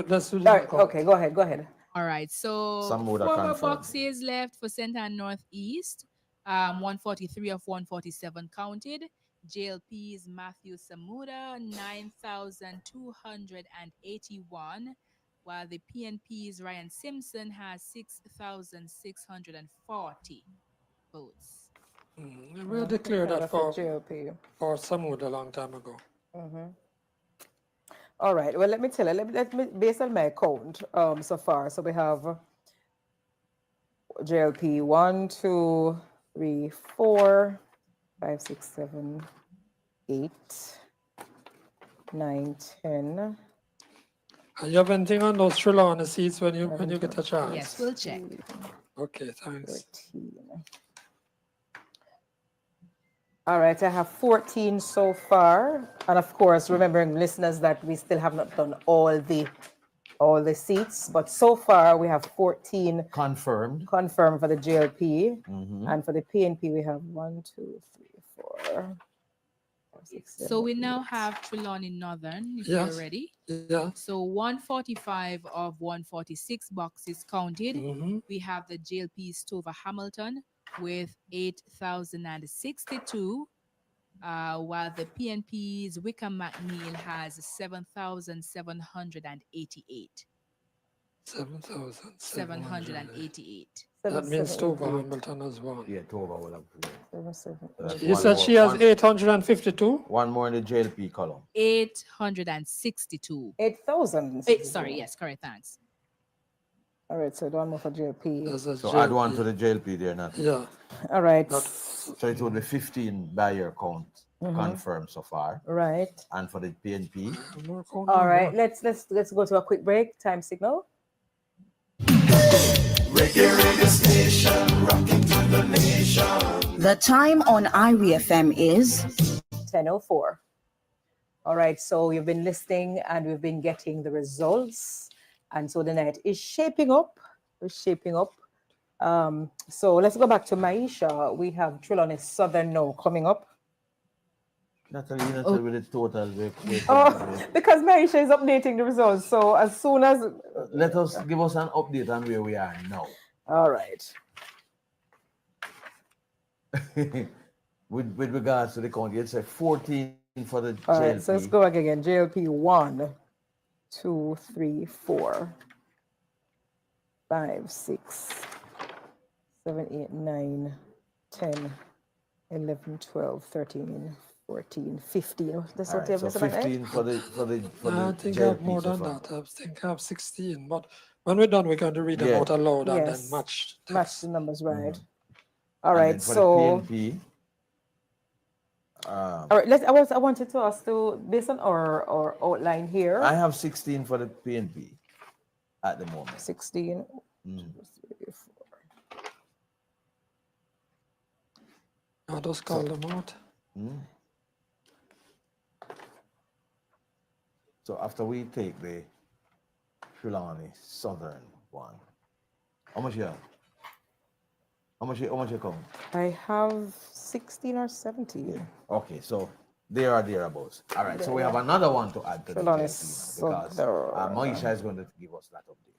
Let's do all right, okay, go ahead. All right, so Some would 4 have more confirmed. boxes left for Centre and Northeast. 143 of 147 counted. JLP's Matthew Samuda, 9,281, while the PNP's Ryan Simpson has 6,640 votes. We declared that for JLP. Samud a long time ago. All right, well, let me tell you, let me based on my count so far. So we have JLP 1, 2, 3, 4, 5, 6, 7, 8, 9, 10. And you have anything on those Trelawney seats when you get a chance? Yes, we'll check. Okay, thanks. 13. All right, I have 14 so far. And of course, remembering listeners that we still have not done all the seats, but so far we have 14 Confirmed. confirmed for the JLP. Mhm. And for the PNP, we have 1, 2, 3, 4, 5, 6, 7, So we now 8. have Trelawney Northern, if Yes. you're ready. Yeah. So 145 of 146 boxes counted. Mhm. We have the JLP Stover Hamilton with 8,062, while the PNP's Wickham McNeil has 7,788. 788. That means 778. Tova Hamilton has won. Yeah, Tova will have won. 778. You said she has 852? One more in the JLP column. 862. 8,000. Sorry, yes, correct, thanks. All right, so one more for JLP. So add one to the JLP there, not. Yeah. All right. So it would be 15 by your count confirmed so far. Right. And for the PNP. All right, let's go to a quick break. Time signal. Radio station, rocking to the nation. The time on IWFM is 10:04. All right, so you've been listening and we've been getting the results. And so the night is shaping up. So let's go back to Maisha. We have Trelawney Southern now coming up. Natalie, with the total. Because Maisha is updating the results. So as soon as... Give us an update on where we are now. All right. with regards to the count, it's a 14 for the JLP. All right, so let's go back again. JLP 1, 2, 3, 4, 5, 6, 7, 8, 9, 10, 11, 12, 13, 14, 15. That's what right, so 15 for the I think I JLP have more so than far. that. I think I have 16. But when we're done, we're going to read them out aloud and then match. Match the numbers, right? All And right, then for so... the PNP, all right, I wanted to ask to, based on our outline here. I have 16 for the PNP at the moment. 16. 2, 3, 4. I'll just call them out. So after we take the Trelawney Southern one, how much you have? How much you come? I have 16 or 17. Okay, so there are thereabouts. All right, so we have another one to add to the Trelawney JLP because Southern. Maisha is going to give us that update.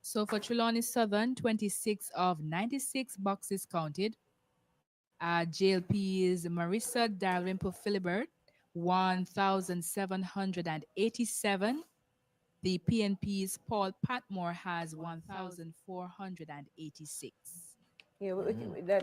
So for Trelawney Southern, 26 of 96 boxes counted. JLP's Marissa Dalrymple Philibert, 1,787. The PNP's Paul Patmore has 1,486. Yeah,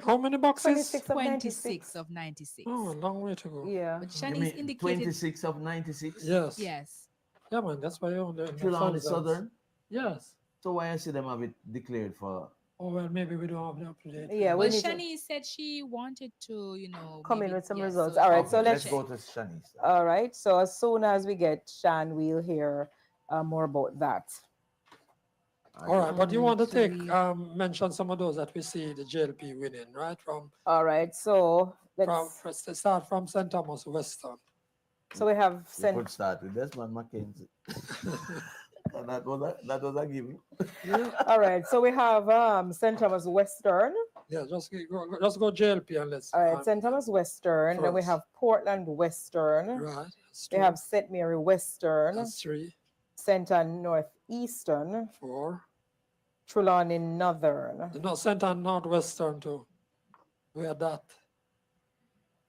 How many boxes? 26 of 96. Oh, a long way to go. Yeah. But Shanice indicated 26 of 96? Yes. yes. Yeah, man, that's why you're Trelawney Southern? Yes. So why I see them have it declared for? Oh, well, maybe we don't have the up-to-date. Yeah, Well, Shanice said she wanted to, come in maybe- with some yes, results. so- All right, Okay, so let's go to Shanice. All right, so as soon as we get Shan, we'll hear more about that. All right, but you want to take mention some of those that we see the JLP winning, right? All right, so let's start from St. Thomas Western. So we have We could start with Desmond Mackenzie. that was a given. All right, so we have St. Thomas Western. Yeah, just go JLP and let's. All right, St. Thomas Western. Then we have Portland Western. Right. We have St. Mary Western. That's 3. St. Ann Northeastern. 4. Trelawney Northern. No, St. Ann Northwestern too. We had that.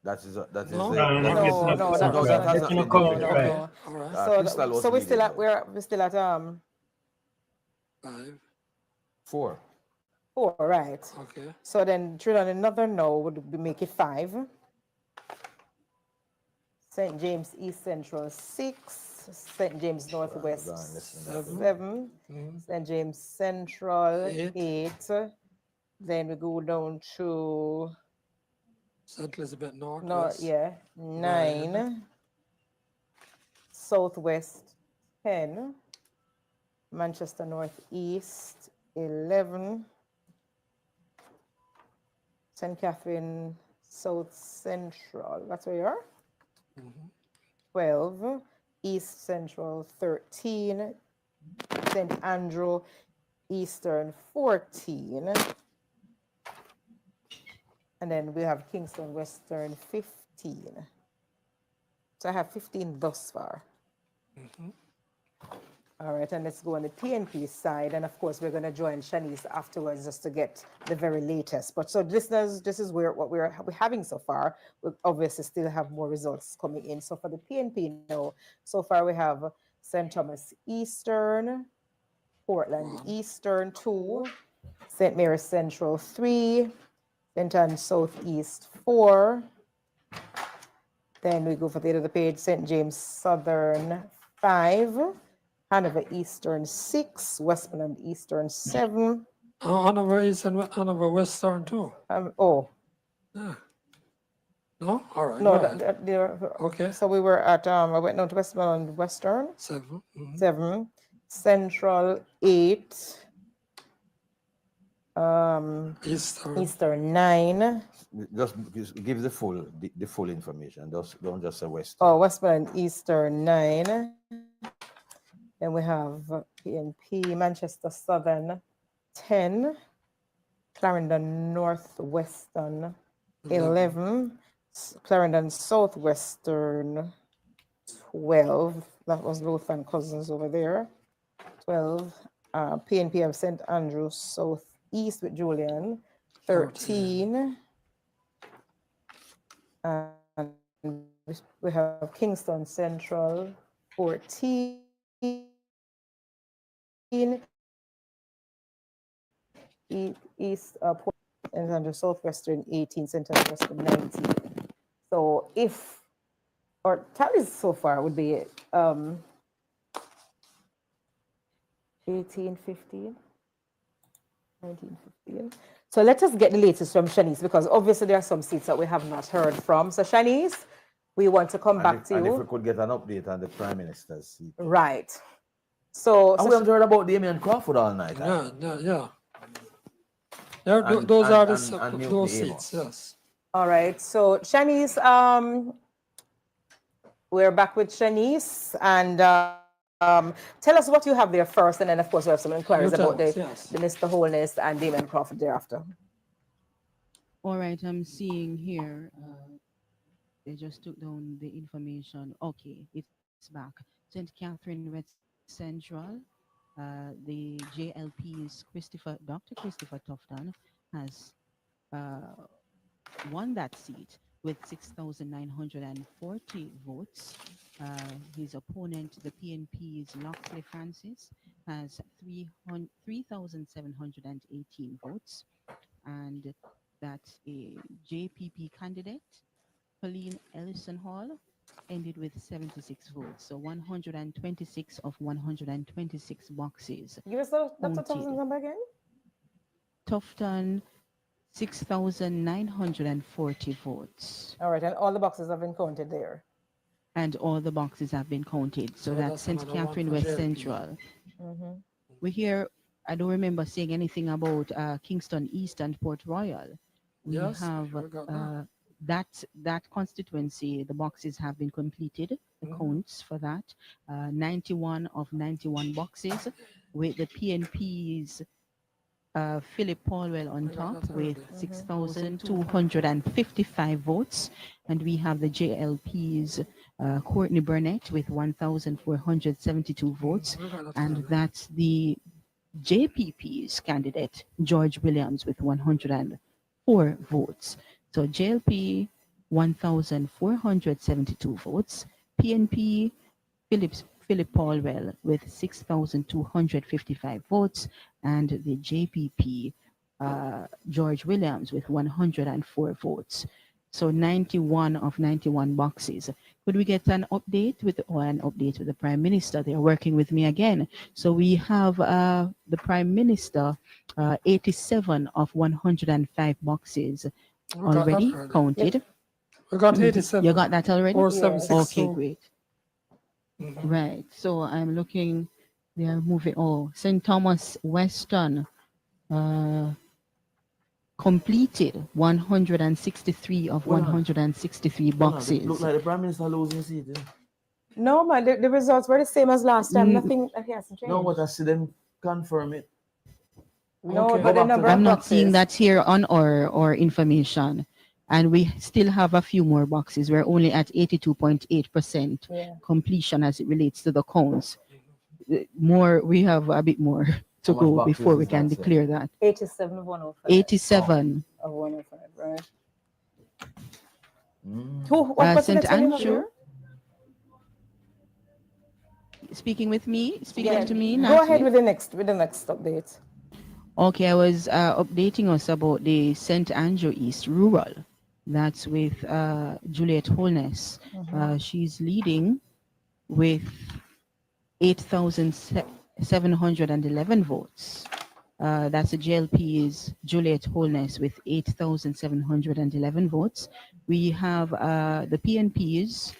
That is No? that's No, that hasn't been correct, given. right. All right. So we're still at we're still at 5. 4. 4, right? Okay. So then Trelawney Northern now would make it 5. St. James East Central 6. St. James Northwest 7. St. James Central 8. Then we go down to St. Elizabeth North. 9. Southwest 10. Manchester Northeast 11. St. Catherine South Central, that's where you are? 12. East Central 13. St. Andrew Eastern 14. And then we have Kingston Western 15. So I have 15 thus far. All right, and let's go on the PNP side. And of course, we're going to join Shanice afterwards just to get the very latest. But so listeners, this is what we're having so far. We obviously still have more results coming in. So for the PNP now, so far we have St. Thomas Eastern, Portland Eastern 2, St. Mary's Central 3, St. Anne's Southeast 4. Then we go for the end of the page, St. James Southern 5, Hanover Eastern 6, Westmoreland Eastern 7. Hanover East and Hanover Western too. Oh. Yeah. No? All right. No, okay. So we were at, I went down to Westmoreland Western. 7. 7. Central 8. Eastern 9. Just give the full information. Don't just say Western. Oh, Westmoreland Eastern 9. Then we have PNP Manchester Southern 10. Clarendon Northwestern 11. Clarendon Southwestern 12. That was Lothan Cousins over there. 12. PNP of St. Andrews Southeast with Julian 13. And we have Kingston Central 14. East Port and under Southwestern 18, Central Western 19. So if our tallies so far would be 18, 15, 19, 15. So let us get the latest from Shanice, because obviously there are some seats that we have not heard from. So Shanice, we want to come back to you. And if we could get an update on the Prime Minister's seat. Right. So we haven't heard about Damien Crawford all night. Yeah. Those are those seats, yes. All right. So Shanice, we're back with Shanice, and tell us what you have there first, and then of course we have some inquiries about the Mr. Holness and Damien Crawford thereafter. All right, I'm seeing here, they just took down the information. Okay, it's back. St. Catherine West Central, the JLP's Dr. Christopher Tufton has won that seat with 6,940 votes. His opponent, the PNP's Loxley Francis, has 3,718 votes. And that's a JPP candidate, Pauline Ellison Hall, ended with 76 votes. So 126 of 126 boxes. Give us the Tufton number again. Tufton, 6,940 votes. All right, and all the boxes have been counted there. And all the boxes have been counted. So that's St. Catherine West Central. We hear, I don't remember saying anything about Kingston East and Port Royal. We have that constituency, the boxes have been completed, the counts for that. 91 of 91 boxes, with the PNP's Philip Paulwell on top with 6,255 votes. And we have the JLP's Courtney Burnett with 1,472 votes. And that's the JPP's candidate, George Williams, with 104 votes. So JLP, 1,472 votes. PNP, Philip Paulwell with 6,255 votes, and the JPP, George Williams with 104 votes. So 91 of 91 boxes. Could we get an update with the Prime Minister? They are working with me again. So we have the Prime Minister, 87 of 105 boxes already counted. We got 87. You got that already? 476. Okay, great. Right. So I'm looking, they are moving. Oh, St. Thomas Weston completed 163 of 163 boxes. Look like the Prime Minister losing seat. Yeah? No, man, the results were the same as last time. Nothing hasn't changed. No, but I see them confirm it. No, but the number I'm of not boxes. seeing that here on our information. And we still have a few more boxes. We're only at 82.8% completion as it relates to the counts. We have a bit more to go before we can declare that. 87 of 105. 87 of 105, right? St. Andrew. speaking with me, speaking Yeah, to me. go Natalie? ahead with the next update. Okay, I was updating us about the St. Andrew East Rural. That's with Juliet Holness. She's leading with 8,711 votes. That's the JLP's Juliet Holness with 8,711 votes. We have the PNP's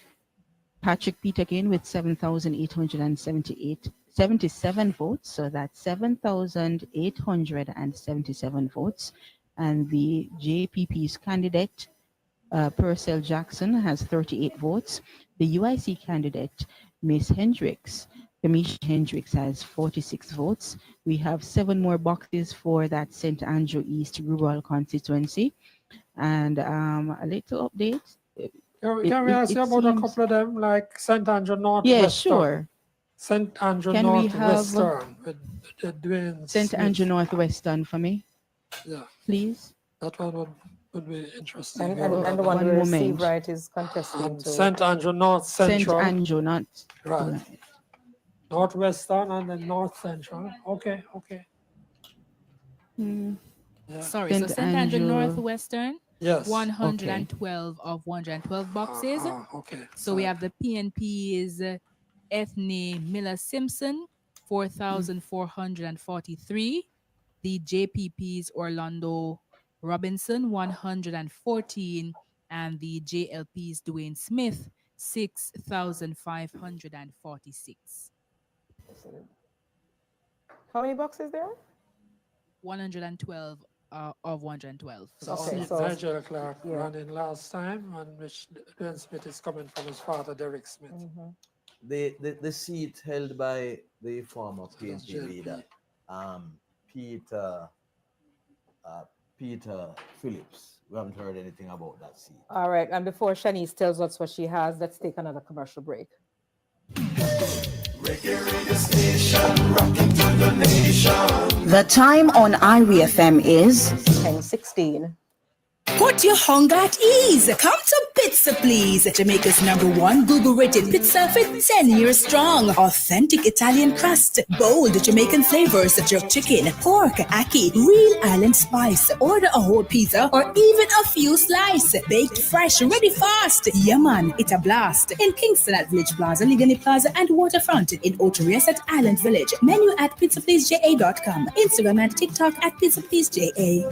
Patrick Peterkin with 7,877 votes. So that's 7,877 votes. And the JPP's candidate, Purcell Jackson, has 38 votes. The UIC candidate, Miss Hendricks, Kamisha Hendricks, has 46 votes. We have 7 more boxes for that St. Andrew East rural constituency. And a little update. Can we ask you about a couple of them, like St. Andrew Northwestern? Yeah, sure. St. Andrew Can we have Northwestern with Dwayne St. Smith. Andrew Northwestern for me? Yeah. Please. That one would be interesting. And the one One we moment. receive, right, is contesting to St. Andrew North Central. St. Andrew, not Right. Northwestern and then North Central. Okay. Hmm. Yeah. Sorry, so St. Andrew Northwestern, Yes. 112 of 112 boxes. Okay. So we have the PNP's Ethne Miller Simpson, 4,443. The JPP's Orlando Robinson, 114. And the JLP's Dwayne Smith, 6,546. how many boxes there are? 112 of 112. So Okay, See, Nigel Clark running last time, and which Dwayne Smith is coming from his father, Derek Smith. The seat held by the former PNP JLP. leader, Peter Phillips. We haven't heard anything about that seat. All right, and before Shanice tells us what she has, let's take another commercial break. The time on IRI FM is 10:16. Put your hunger at ease. Come to Pizza Please, Jamaica's #1 Google-rated pizza for 10 years strong. Authentic Italian crust, bold Jamaican flavors, jerk chicken, pork, ackee, real island spice. Order a whole pizza or even a few slices. Baked fresh, ready fast. Yeah man, it's a blast. In Kingston at Village Plaza, Ligani Plaza, and Waterfront. In Otorias at Island Village. Menu at pizzapleaseja.com. Instagram and TikTok at pizzapleaseja.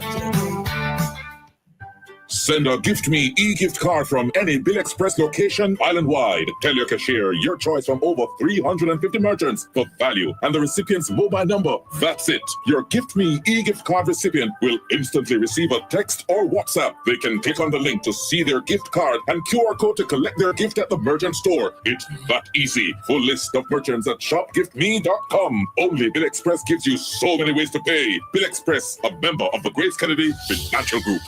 Send a Gift Me e-gift card from any Bill Express location island-wide. Tell your cashier your choice from over 350 merchants for value and the recipient's mobile number. That's it. Your Gift Me e-gift card recipient will instantly receive a text or WhatsApp. They can click on the link to see their gift card and QR code to collect their gift at the merchant store. It's that easy. Full list of merchants at shopgiftme.com. Only Bill Express gives you so many ways to pay. Bill Express, a member of the Grace Kennedy Financial Group.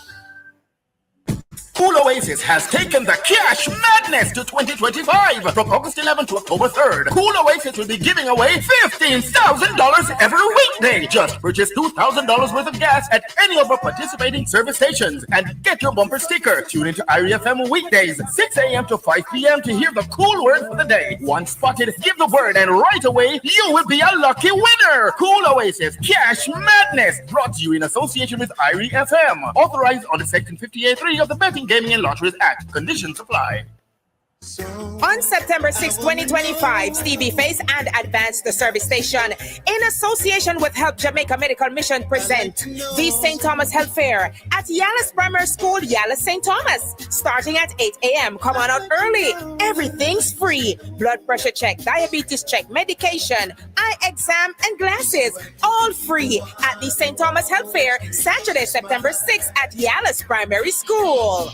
Cool Oasis has taken the cash madness to 2025. From August 11th to October 3rd, Cool Oasis will be giving away $15,000 every weekday. Just purchase $2,000 worth of gas at any of our participating service stations and get your bumper sticker. Tune into IRI FM weekdays, 6 a.m. to 5 p.m. to hear the cool word for the day. Once spotted, give the word and right away, you will be a lucky winner. Cool Oasis Cash Madness, brought to you in association with IRI FM. Authorized under Section 58.3 of the Betting, Gaming and Lotteries Act. Conditions apply. On September 6, 2025, Stevie Face and Advance the Service Station, in association with Help Jamaica Medical Mission, present the St. Thomas Health Fair at Yalis Primary School, Yalis St. Thomas, starting at 8 a.m. Come on out early. Everything's free. Blood pressure check, diabetes check, medication, eye exam, and glasses, all free at the St. Thomas Health Fair, Saturday, September 6th at Yalis Primary School.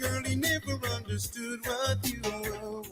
Girl, he never understood what you were.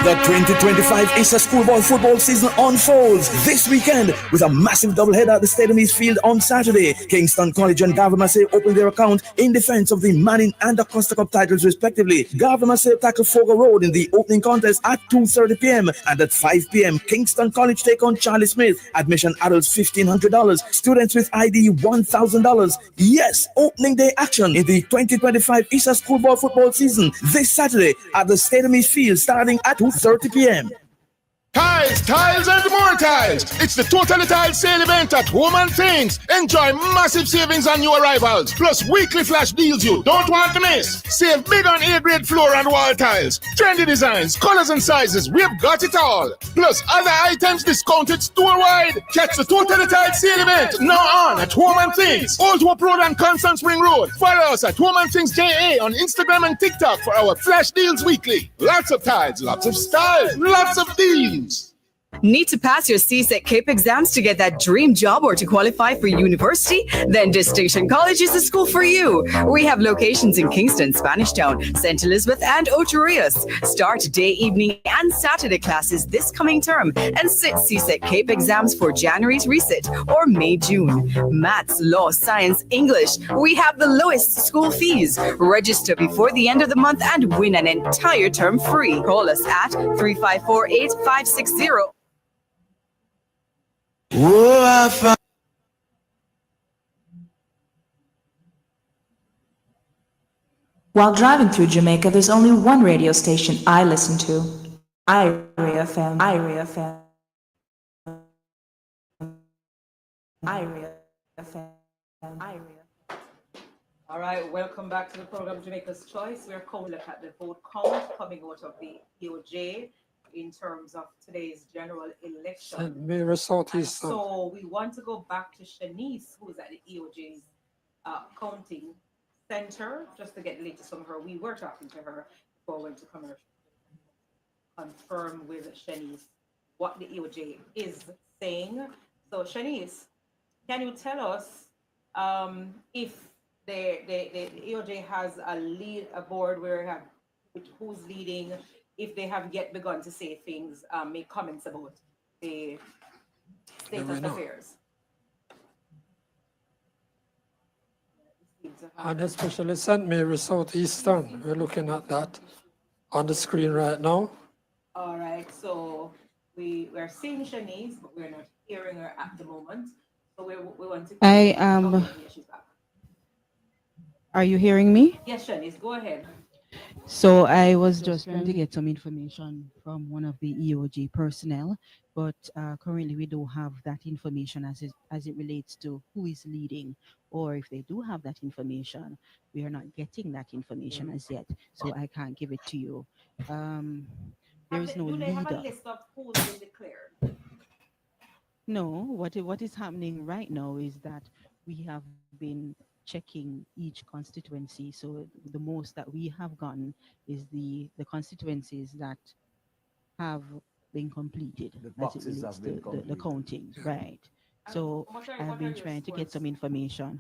The 2025 Easter Schoolboy football season unfolds this weekend with a massive doubleheader at the Stadium East Field on Saturday. Kingston College and Garvey Massey open their account in defense of the Manning and the Costa Cup titles respectively. Garvey Massey tackle Fogo Road in the opening contest at 2:30 p.m. and at 5 p.m. Kingston College take on Charlie Smith. Admission adults $1,500. Students with ID $1,000. Yes, opening day action in the 2025 Easter Schoolboy football season this Saturday at the Stadium East Field starting at 2:30 p.m. Tiles, and more tiles. It's the Totally Tiles sale event at Home and Things. Enjoy massive savings on new arrivals, plus weekly flash deals you don't want to miss. Save big on A-grade floor and wall tiles. Trendy designs, colors and sizes, we've got it all. Plus other items discounted store-wide. Catch the Totally Tiles sale event now on at Home and Things, Old Hope Road and Constant Spring Road. Follow us at Home and Things JA on Instagram and TikTok for our flash deals weekly. Lots of tiles, lots of style, lots of deals. Need to pass your CSEC CAPE exams to get that dream job or to qualify for university? Then Distinction College is the school for you. We have locations in Kingston, Spanish Town, St. Elizabeth, and Ocho Rios. Start day, evening, and Saturday classes this coming term and sit CSEC CAPE exams for January's resit or May, June. Maths, law, science, English. We have the lowest school fees. Register before the end of the month and win an entire term free. Call us at 354-8560. While driving through Jamaica, there's only one radio station I listen to. Irie FM. Irie FM. Irie FM. Irie. All right, welcome back to the program Jamaica's Choice. We're going to look at the vote count coming out of the EOJ in terms of today's general election. St. Mary Southeast. So we want to go back to Shanice, who is at the EOJ's counting center, just to get the latest from her. We were talking to her before we went to commercial. Confirm with Shanice what the EOJ is saying. So Shanice, can you tell us if the EOJ has a board where you have who's leading, if they have yet begun to say things, make comments about the state of affairs? And especially St. Mary Southeastern. We're looking at that on the screen right now. All right, so we're seeing Shanice, but we're not hearing her at the moment. So we want to. She's back. Are you hearing me? Yes, Shanice, go ahead. So I was just trying to get some information from one of the EOJ personnel, but currently we don't have that information as it relates to who is leading, or if they do have that information, we are not getting that information as yet, so I can't give it to you. There is no leader. Do they have a leader. list of who's been declared? No, what is happening right now is that we have been checking each constituency. So the most that we have gotten is the constituencies that have been completed as it relates to the counting, right? So I've been trying to get some information.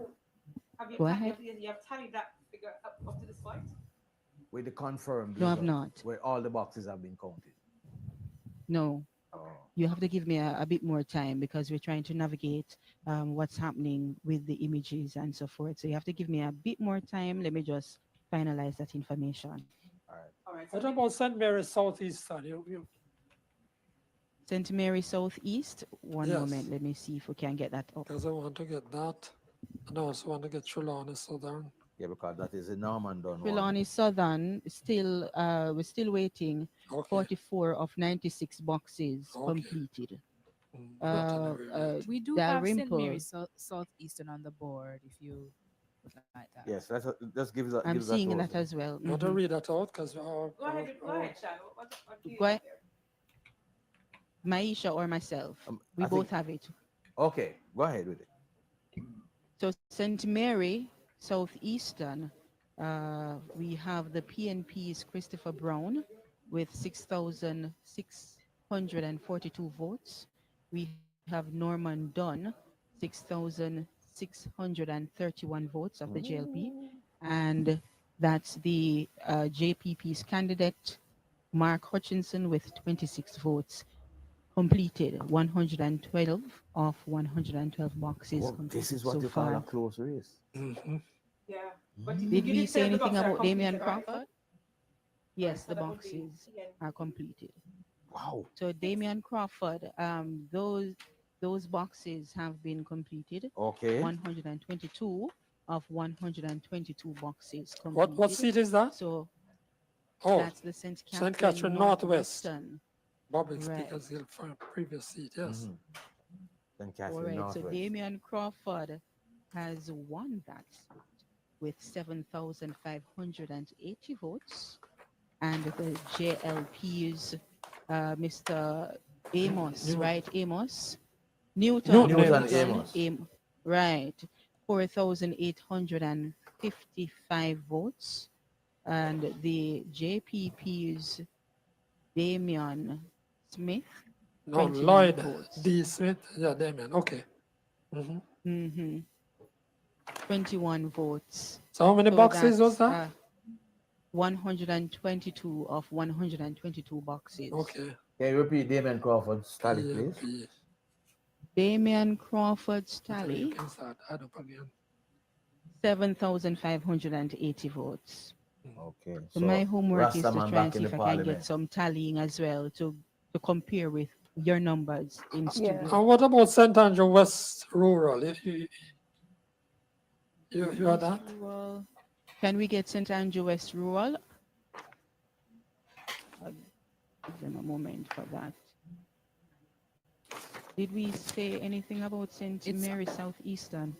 Go ahead. You have tallied that figure up to this point? With the confirmed. No, I've not. Where all the boxes have been counted. No. You have to give me a bit more time because we're trying to navigate what's happening with the images and so forth. So you have to give me a bit more time. Let me just finalize that information. All right. What about St. Mary Southeastern? St. Mary Southeast. One Yes. moment. Let me see if we can get that up. Because I want to get that. And I also want to get Trelawney Southern. Yeah, because that is a Norman done one. Trelawney Southern, still, we're still waiting. Okay. 44 of 96 boxes completed. We do have St. Mary Southeastern on the board, if you would like that. Yes, let's give that. I'm give seeing to that us. as well. Want to read that out? Because Go ahead, Shan. What do you Go have ahead. Maisha or myself, we I both think- have it. Okay, go ahead with it. So St. Mary Southeastern, we have the PNP's Christopher Brown with 6,642 votes. We have Norman Dunn, 6,631 votes of the JLP. And that's the JPP's candidate, Mark Hutchinson, with 26 votes. Completed 112 of 112 boxes. Well, completed this is what so you far. call a close race. Yeah. But Did we say anything about Damian Crawford? Crawford? Yes, the boxes are completed. Wow. So Damian Crawford, those boxes have been completed. Okay. 122 of 122 boxes completed. What seat is that? So Oh, that's the St. St. Catherine Northwest. Northwestern Public Right. Speakers Guild for a previous seat, yes. Then All Catherine right. So Northwest. Damian Crawford has won that seat with 7,580 votes, and the JLP's Mr. Amos, right? Amos Newton. Newton Amos. Right. 4,855 votes, and the JPP's Damian Smith. No, 21 Lloyd votes. D. Smith. Yeah, Damien. Okay. 21 votes. So how many boxes was that's, that? 122 of 122 boxes. Okay. Can you repeat Damien Crawford's tally, please? Damian Crawford's tally, Can start add up again. 7,580 votes. Okay. So my homework is to Rastaman try and back see in if the I can parliament. get some tallying as well to compare with your numbers in studio. And what about St. Andrew West Rural? You heard that? Rural. Can we get St. Andrew West Rural? Give them a moment for that. Did we say anything about St. Mary Southeastern?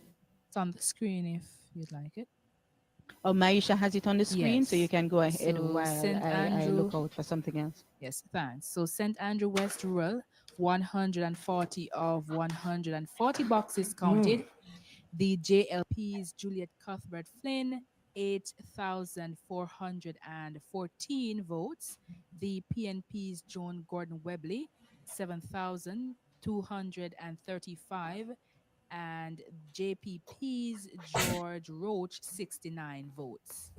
It's on the screen if you'd like it. Oh, Maisha has it on the screen, so you Yes. can go ahead So while St. I look Andrew- out for something else. Yes, thanks. So St. Andrew West Rural, 140 of 140 boxes counted. The JLP's Juliet Cuthbert Flynn, 8,414 votes. The PNP's Joan Gordon Webley, 7,235. And JPP's George Roach, 69 votes.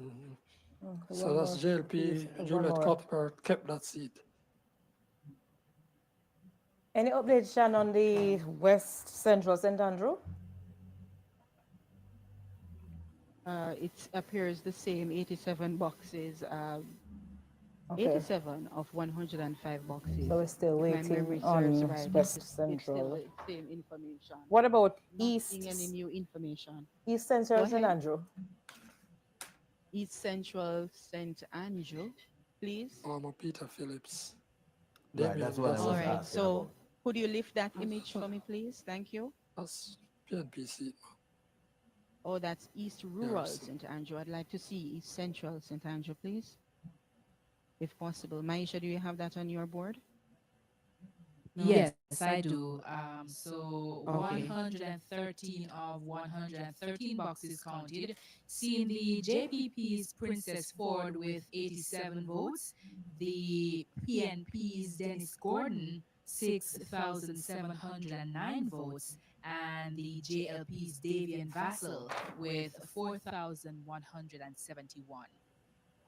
So that's JLP, Juliet Cuthbert kept that seat. Any updates, Shan, on the West Central St. Andrew? It appears the same 87 boxes, Okay. 87 of 105 boxes. So we're still If my waiting memory on serves right, West it's still Central. the same information. What about Not East? seeing any new information. East Central Go St. ahead. Andrew? East Central St. Andrew, please. Peter Phillips. Right, that's what I was All right, asking so about. could you lift that image for me, please? Thank you. That's PNP seat. Oh, that's East Rural Yes. St. Andrew. I'd like to see East Central St. Andrew, please. If possible. Maisha, do you have that on your board? No? Yes, I do. So Okay. 113 of 113 boxes counted, seeing the JPP's Princess Ford with 87 votes, the PNP's Dennis Gordon 6,709 votes, and the JLP's Davian Vassal with 4,171.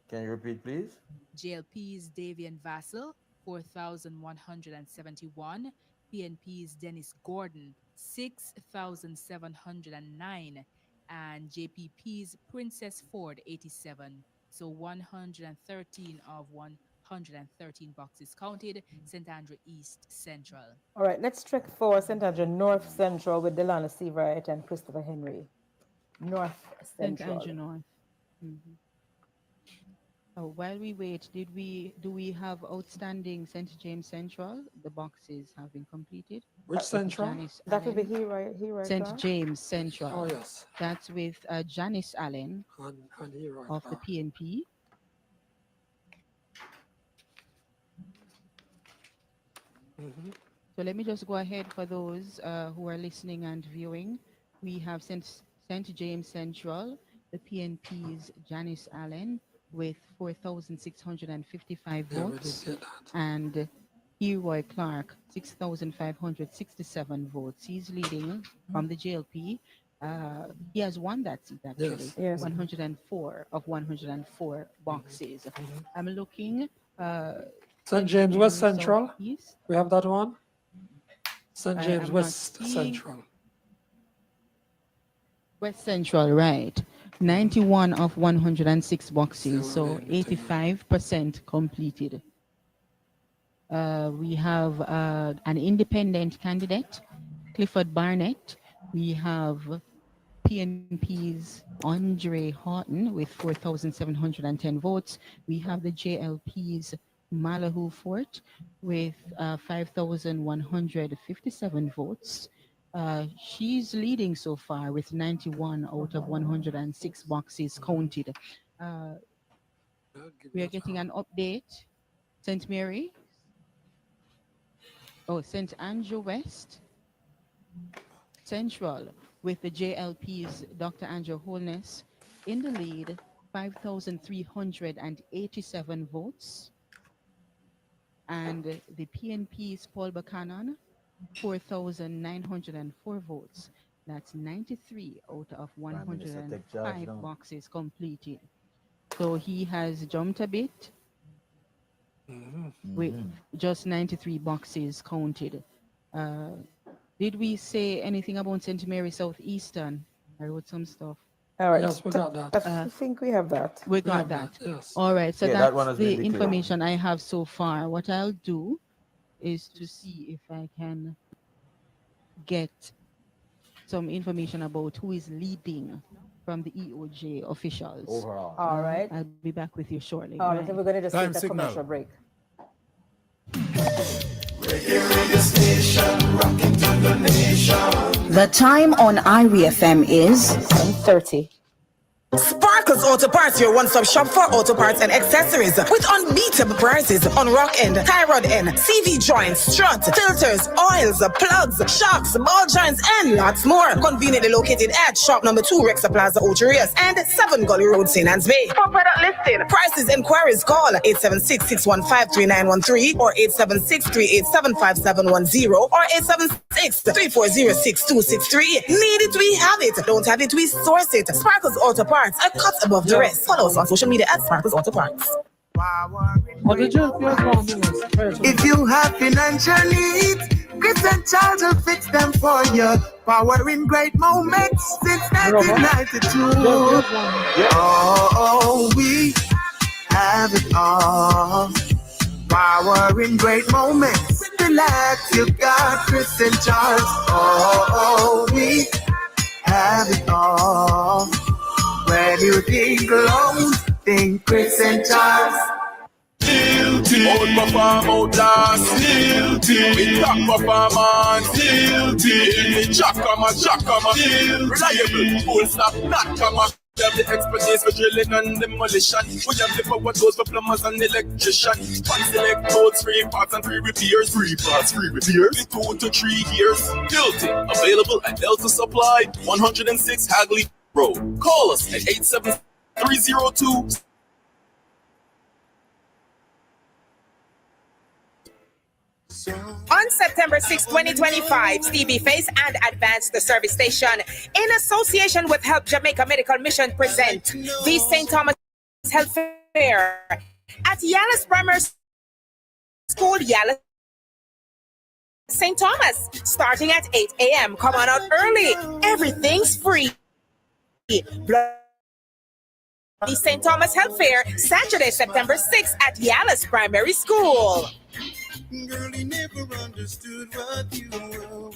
Can you repeat, please? JLP's Davian Vassal, 4,171. PNP's Dennis Gordon, 6,709. And JPP's Princess Ford, 87. So 113 of 113 boxes counted. St. Andrew East Central. All right, let's check for St. Andrew North Central with Delano Seabright and Christopher Henry. North St. Central. Andrew North. Oh, while we wait, do we have outstanding St. James Central? The boxes have been completed. Which Central? Janice That would be Allen. he right St. Clark? James Central. Oh, yes. That's with Janice Allen And he right of the Clark. PNP. So let me just go ahead for those who are listening and viewing. We have St. James Central, the PNP's Janice Allen with 4,655 Yeah, we votes, did get that. and Leroy Clark 6,567 votes. He's leading from the JLP. He has won that seat actually. Yes. 104 of 104 boxes. I'm looking. St. James West Central. Southeast. We have that one. St. I James am not West seeing- Central. West Central, right. 91 of 106 boxes, Still so remaining 85% completed. We have an independent candidate, Clifford Barnett. We have PNP's Andre Horton with 4,710 votes. We have the JLP's Malahu Fort with 5,157 votes. She's leading so far with 91 out of 106 boxes counted. We are getting an update. St. Mary. Oh, St. Andrew West. Central with the JLP's Dr. Andrew Holness in the lead, 5,387 votes. And the PNP's Paul Buchanan, 4,904 votes. That's 93 out of 105 boxes completed. So he has jumped a bit with just 93 boxes counted. Did we say anything about St. Mary Southeastern? I wrote some stuff. All right. Yes, we got that. I think we have that. We got that. Yes. All right. So Yeah, that one has that's been the declared. information I have so far. What I'll do is to see if I can get some information about who is leading from the EOJ officials. Overall. All right. I'll be back with you shortly. All right. We're going to just Time take a signal. commercial break. The time on IRIA FM is 10:30. Sparkles Auto Parts, your one-stop shop for auto parts and accessories with unbeatable prices on rock end, tie rod end, CV joints, strut, filters, oils, plugs, shocks, ball joints, and lots more. Conveniently located at shop number 2, Rexa Plaza, Ocherias, and 7 Gully Road, St. Anne's Bay. For product listing, prices, inquiries, call 876-615-3913 or 876-387-5710 or 876-340-6263. Need it, we have it. Don't have it, we source it. Sparkles Auto Parts, a cut above the rest. Follow us on social media at Sparkles Auto Parts. If you have financial needs, Chris and Charles will fix them for you. Powering great moments since 1992. Oh, we have it all. Powering great moments. Relax, you got Chris and Charles. Oh, we have it all. When you think loans, think Chris and Charles. Old perform out last. We top performance. Jackama. Reliable, full stop, not come up. We have the expertise for drilling and demolition. We have the power tools for plumbers and electricians. Fancy electrodes, free parts and free repairs. Free parts, free repairs. In 2 to 3 years. Guilty. Available at Delta Supply, 106 Hagley Road. Call us at 87302. On September 6, 2025, Stevie Face and Advance the Service Station, in association with Help Jamaica Medical Mission, present the St. Thomas Health Fair at Yalis Primary School, Yalis, St. Thomas, starting at 8 a.m. Come on out early. Everything's free. The St. Thomas Health Fair, Saturday, September 6th at Yalis Primary School. Girl, he never understood what you were.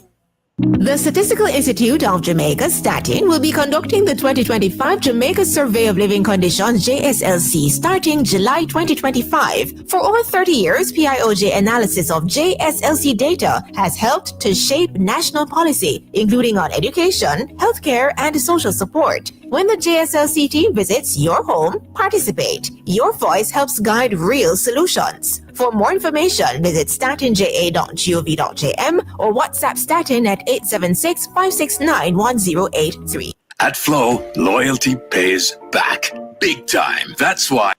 The Statistical Institute of Jamaica, Statin, will be conducting the 2025 Jamaica Survey of Living Conditions, JSLC, starting July 2025. For over 30 years, PIOJ analysis of JSLC data has helped to shape national policy, including on education, healthcare, and social support. When the JSLC team visits your home, participate. Your voice helps guide real solutions. For more information, visit statinja.gov.jm or WhatsApp Statin at 876-569-1083. At Flow, loyalty pays back. Big time. That's why.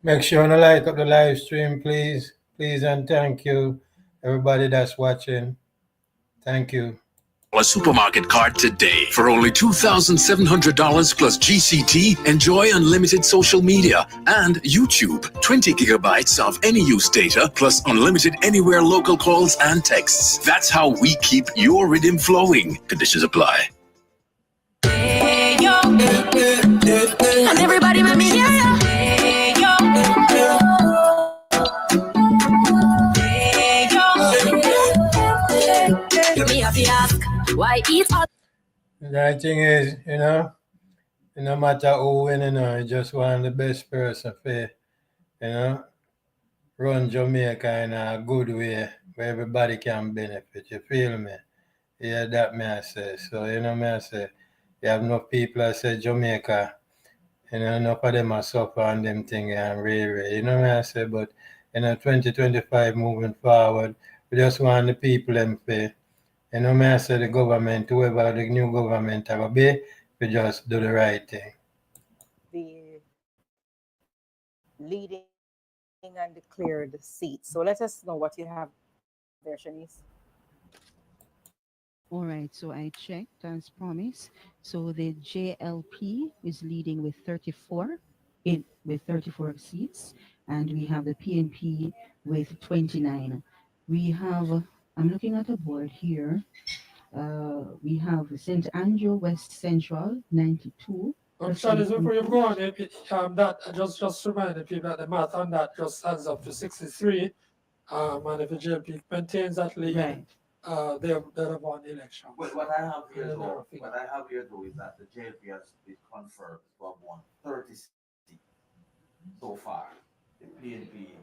Make sure to like up the live stream, please. Please and thank you, everybody that's watching. Thank you. A supermarket card today. For only $2,700 plus GCT, enjoy unlimited social media and YouTube. 20 gigabytes of any use data plus unlimited anywhere local calls and texts. That's how we keep your rhythm flowing. Conditions apply. Hey, yo. And everybody let me hear ya. Hey, yo. Hey, yo. Me have to ask. Why eat all? The thing is, no matter who win, I just want the best person for, run Jamaica in a good way where everybody can benefit. You feel me? Yeah, that me I say. So, me I say, you have no people that say Jamaica, enough of them are suffer and them thing and rare. Me I say, but 2025 moving forward, we just want the people them pay. Me I say the government, whoever the new government will be, we just do the right thing. The leading and declared seats. So let us know what you have there, Shanice. All right, so I checked as promised. So the JLP is leading with 34 seats, and we have the PNP with 29. We have, I'm looking at a board here. We have St. Andrew West Central 92. Shanice, before you go on, that just remind the people that the math on that just adds up to 63. And if the JLP maintains that lead, Right. they'll have won the election. Well, what I have here though is that the JLP has been confirmed to have won 30 seats so far. The PNP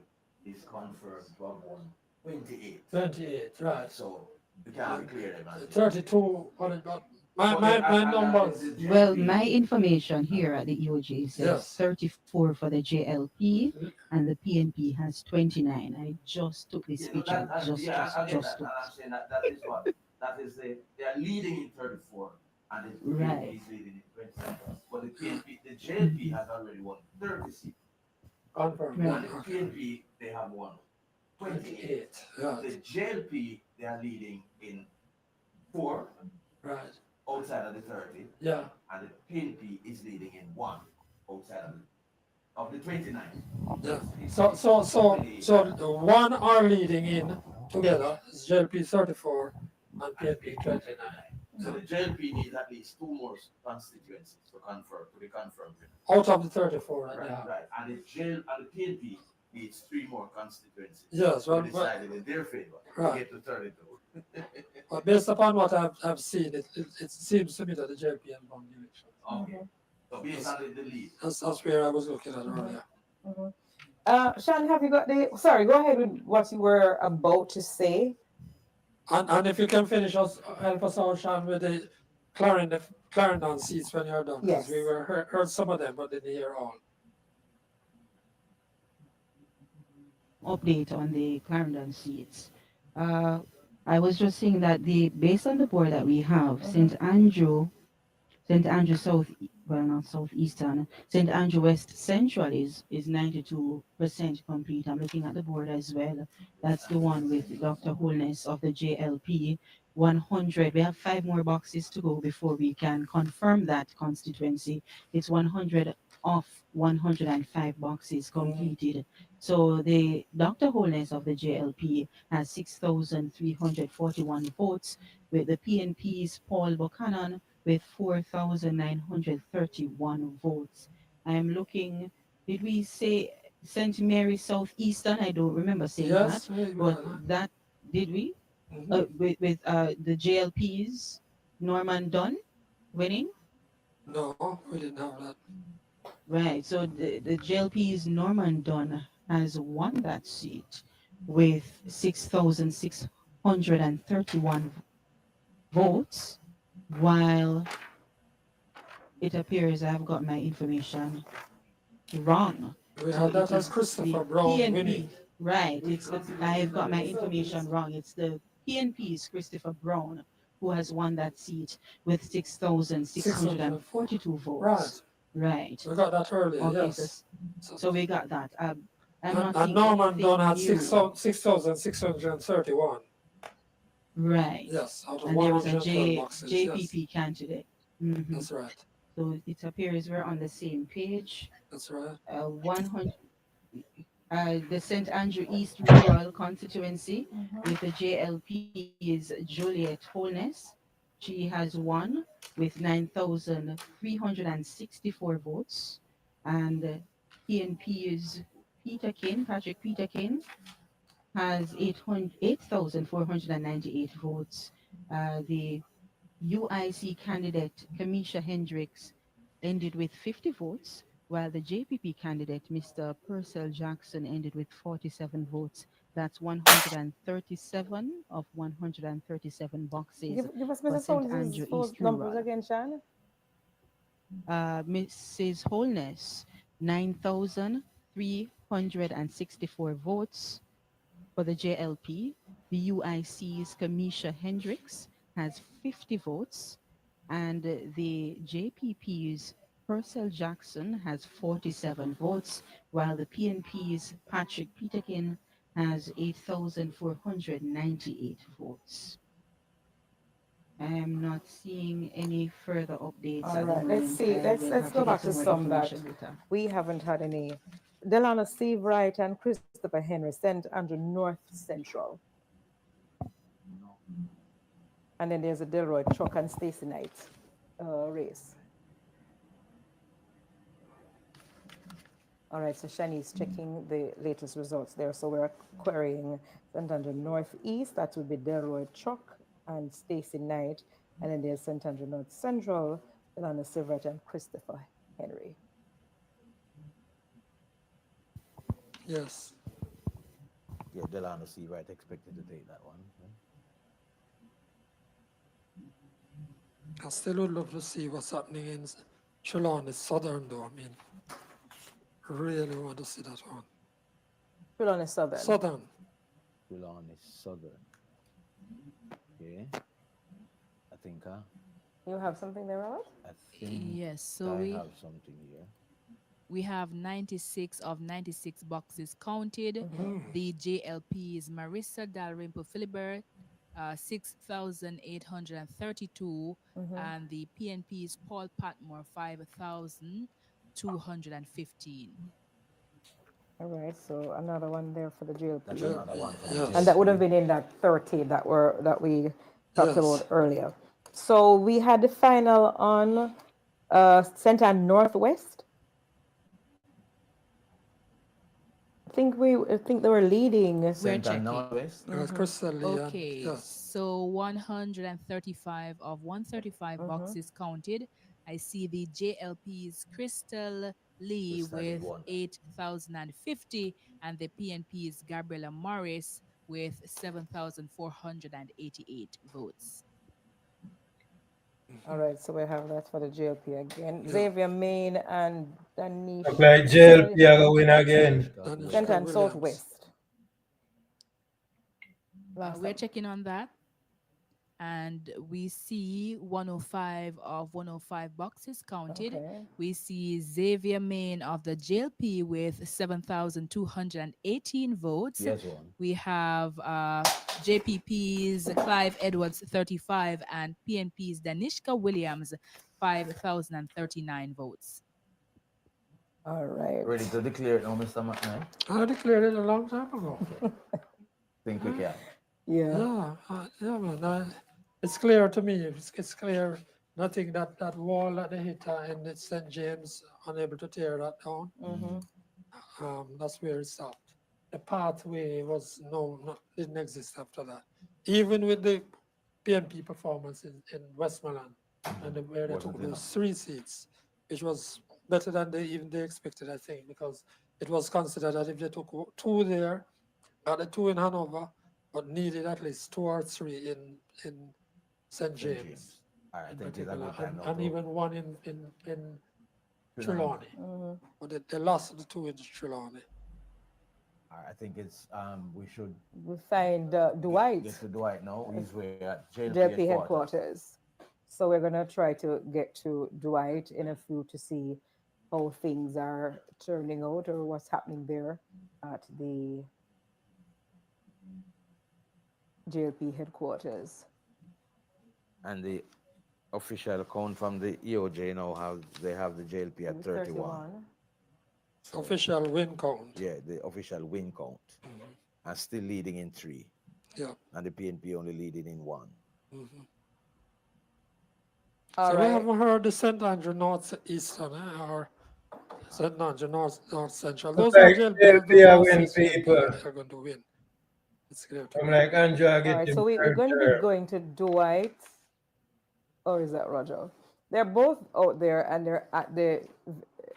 is confirmed to have won 28. 28, right. So we can't clear them. 32, but my numbers. Well, my information here at the EOJ says Yes. 34 for the JLP, and the PNP has 29. I just took this picture. Just took. I'm saying that is they are leading in 34, and the PNP Right. is leading in 27. But the JLP has already won 30 seats. Confirmed. And the PNP, they have won 28. Right. The JLP, they are leading in 4. Right. Outside of the 30. Yeah. And the PNP is leading in 1 outside of the 29. Yeah. So the one are leading in together is JLP 34 and PNP 29. So the JLP needs at least 2 more constituencies to be confirmed. Out of the 34, Right, yeah. right. And the PNP needs 3 more constituencies. Yes, well, to decide in their favor right. to get to 32. But based upon what I've seen, it seems to me that the JLP has won the election. Okay. So based on the lead. That's where I was looking at earlier. Sean, have you got sorry, go ahead with what you were about to say. And if you can help us out, Sean, with the Clarendon seats when you're done. Yes. Because we heard some of them, but didn't hear all. Update on the Clarendon seats. I was just saying that based on the board that we have, St. Andrew South, well not Southeastern, St. Andrew West Central is 92% complete. I'm looking at the board as well. That's the one with Dr. Holness of the JLP. 100. We have 5 more boxes to go before we can confirm that constituency. It's 100 of 105 boxes completed. So the Dr. Holness of the JLP has 6,341 votes, with the PNP's Paul Buchanan with 4,931 votes. I'm looking, did we say St. Mary Southeastern? I don't remember saying Yes, that, but that, did we? With the JLP's Norman Dunn winning? No, we didn't have that. Right, so the JLP's Norman Dunn has won that seat with 6,631 votes, while it appears I've got my information wrong. We have that as Christopher Brown PNP, winning. right, I've got my information wrong. It's the PNP's Christopher Brown who has won that seat with 6,642 votes. Right. We got that earlier, Okay, yes. so we got that. I'm not And seeing Norman Dunn had anything new. 6,631. Right. Yes, out of And there was a 112 boxes. JPP candidate. Mhm. That's right. So it appears we're on the same page. That's right. 100. The St. Andrew East Rural Constituency with the JLP is Juliet Holness. She has won with 9,364 votes. And PNP is Patrick Peterkin, has 8,498 votes. The UIC candidate, Kamisha Hendricks, ended with 50 votes. while the JPP candidate, Mr. Purcell Jackson, ended with 47 votes. That's 137 of 137 boxes Give us for Mrs. St. Andrew Holmes' East numbers Rural. again, Sean. Mrs. Holness, 9,364 votes. For the JLP, the UIC's Kamisha Hendricks has 50 votes, and the JPP's Purcell Jackson has 47 votes, while the PNP's Patrick Peterkin has 8,498 votes. I am not seeing any further updates All at the right, let's moment. see. I Let's will let's have go to back get to some more some that information later. we haven't had any. Delano Steve Wright and Christopher Henry, St. Andrew North Central. And then there's a Delroy Chuck and Stacy Knight race. All right, so Shani's checking the latest results there. So we're querying St. Andrew Northeast. That would be Delroy Chuck and Stacy Knight. And then there's St. Andrew North Central, Delano Silvert and Christopher Henry. Yes. Yeah, Delano Seawright expected to take that one. I still would love to see what's happening in Trelawney Southern, though. I mean, really want to see that one. Trelawney Southern. Southern. Trelawney Southern. Okay. I think, You have something there, Robert? I think Yes, so I we have something here. we have 96 of 96 boxes counted. The JLP is Marissa Dalrymple Philibert, 6,832, and the PNP is Paul Patmore, 5,215. All right, so another one there for the JLP. That's another one for the Yes. And that would have been in that 30 that we talked Yes. about earlier. So we had the final on St. Ann Northwest. I think they were leading. St. Ann Northwest. Crystal Lee. Okay, Yes. so 135 of 135 boxes counted. I see the JLP's Crystal Lee with 8,050, and the PNP's Gabriela Morris with 7,488 votes. All right, so we have that for the JLP again. Xavier Main and Danish. Look like JLP are going to win again. St. Ann Southwest. We're checking on that. And we see 105 of 105 boxes counted. Okay. We see Xavier Main of the JLP with 7,218 votes. Yes, one. We have JPP's Clive Edwards 35 and PNP's Danishka Williams 5,039 votes. All right. Ready to declare it now, Mr. McKnight? I declared it a long time ago. Think we can. Yeah. Yeah, man. It's clear to me. It's clear. Nothing that wall that they hit and it's St. James unable to tear that down. That's where it stopped. The pathway was didn't exist after that. Even with the PNP performance in Westmoreland and where they took those 3 seats, which was better than they expected, I think, because it was considered that if they took 2 there, got the 2 in Hanover, but needed at least 2 or 3 in St. James. All right, in thank you. particular, and even 1 in Trelawney. But they lost the 2 in Trelawney. All right, I think it's we should find Dwight. Get to Dwight now. He's at JLP headquarters. So we're gonna try to get to Dwight in a few to see how things are turning out or what's happening there at the JLP headquarters. And the official count from the EOJ now they have the JLP at 31. Official win count. Yeah, the official win count. And still leading in 3. Yeah. And the PNP only leading in 1. So we haven't heard the St. Andrew North Eastern or St. Andrew North Central. Those are JLP are win people. are going to win. It's clear to I'm me. like Andrew. All right, so we're going to be going to Dwight, or is that Roger? They're both out there, and they're at the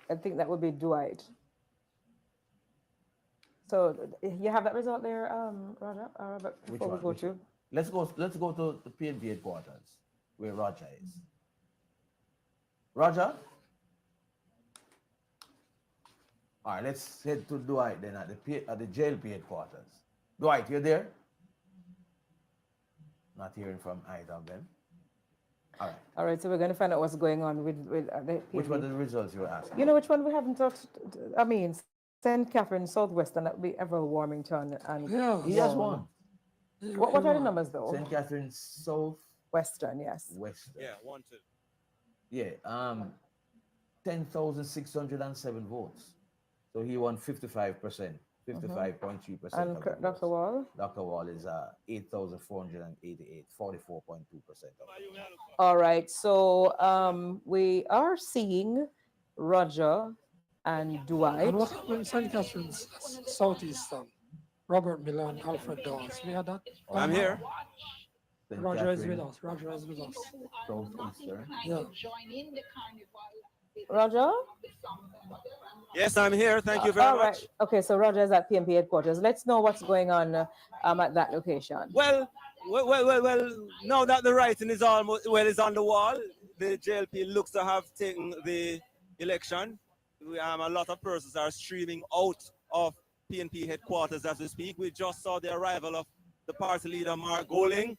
I think that would be Dwight. So you have that result there, Roger? Which Before we one? go to? Let's go to the PNP headquarters where Roger is. Roger? All right, let's head to Dwight then at the JLP headquarters. Dwight, you there? Not hearing from either of them. All right. All right, so we're going to find out what's going on with the PNP. Which one are the results you were asking? You know which one we haven't touched? I mean, St. Catherine, Southwestern, that would be Ever Warmington, and He has won. What are the numbers though? St. Catherine South Western, yes. Western. Yeah, 1, 2. Yeah, 10,607 votes. So he won 55%, 55.3%. And Dr. Wall? Dr. Wall is 8,488, 44.2%. All right, so we are seeing Roger and Dwight. And what happened in St. Catherine's Southeastern? Robert Miller and Alfred Dawes. We had that. I'm here. Roger is with us. Roger is with us. Southeastern. Yeah. Roger? Yes, I'm here. Thank you very All much. right. Okay, so Roger is at PMP headquarters. Let's know what's going on at that location. Well, now that the writing is almost is on the wall, the JLP looks to have taken the election. A lot of persons are streaming out of PNP headquarters as we speak. We just saw the arrival of the party leader Mark Goling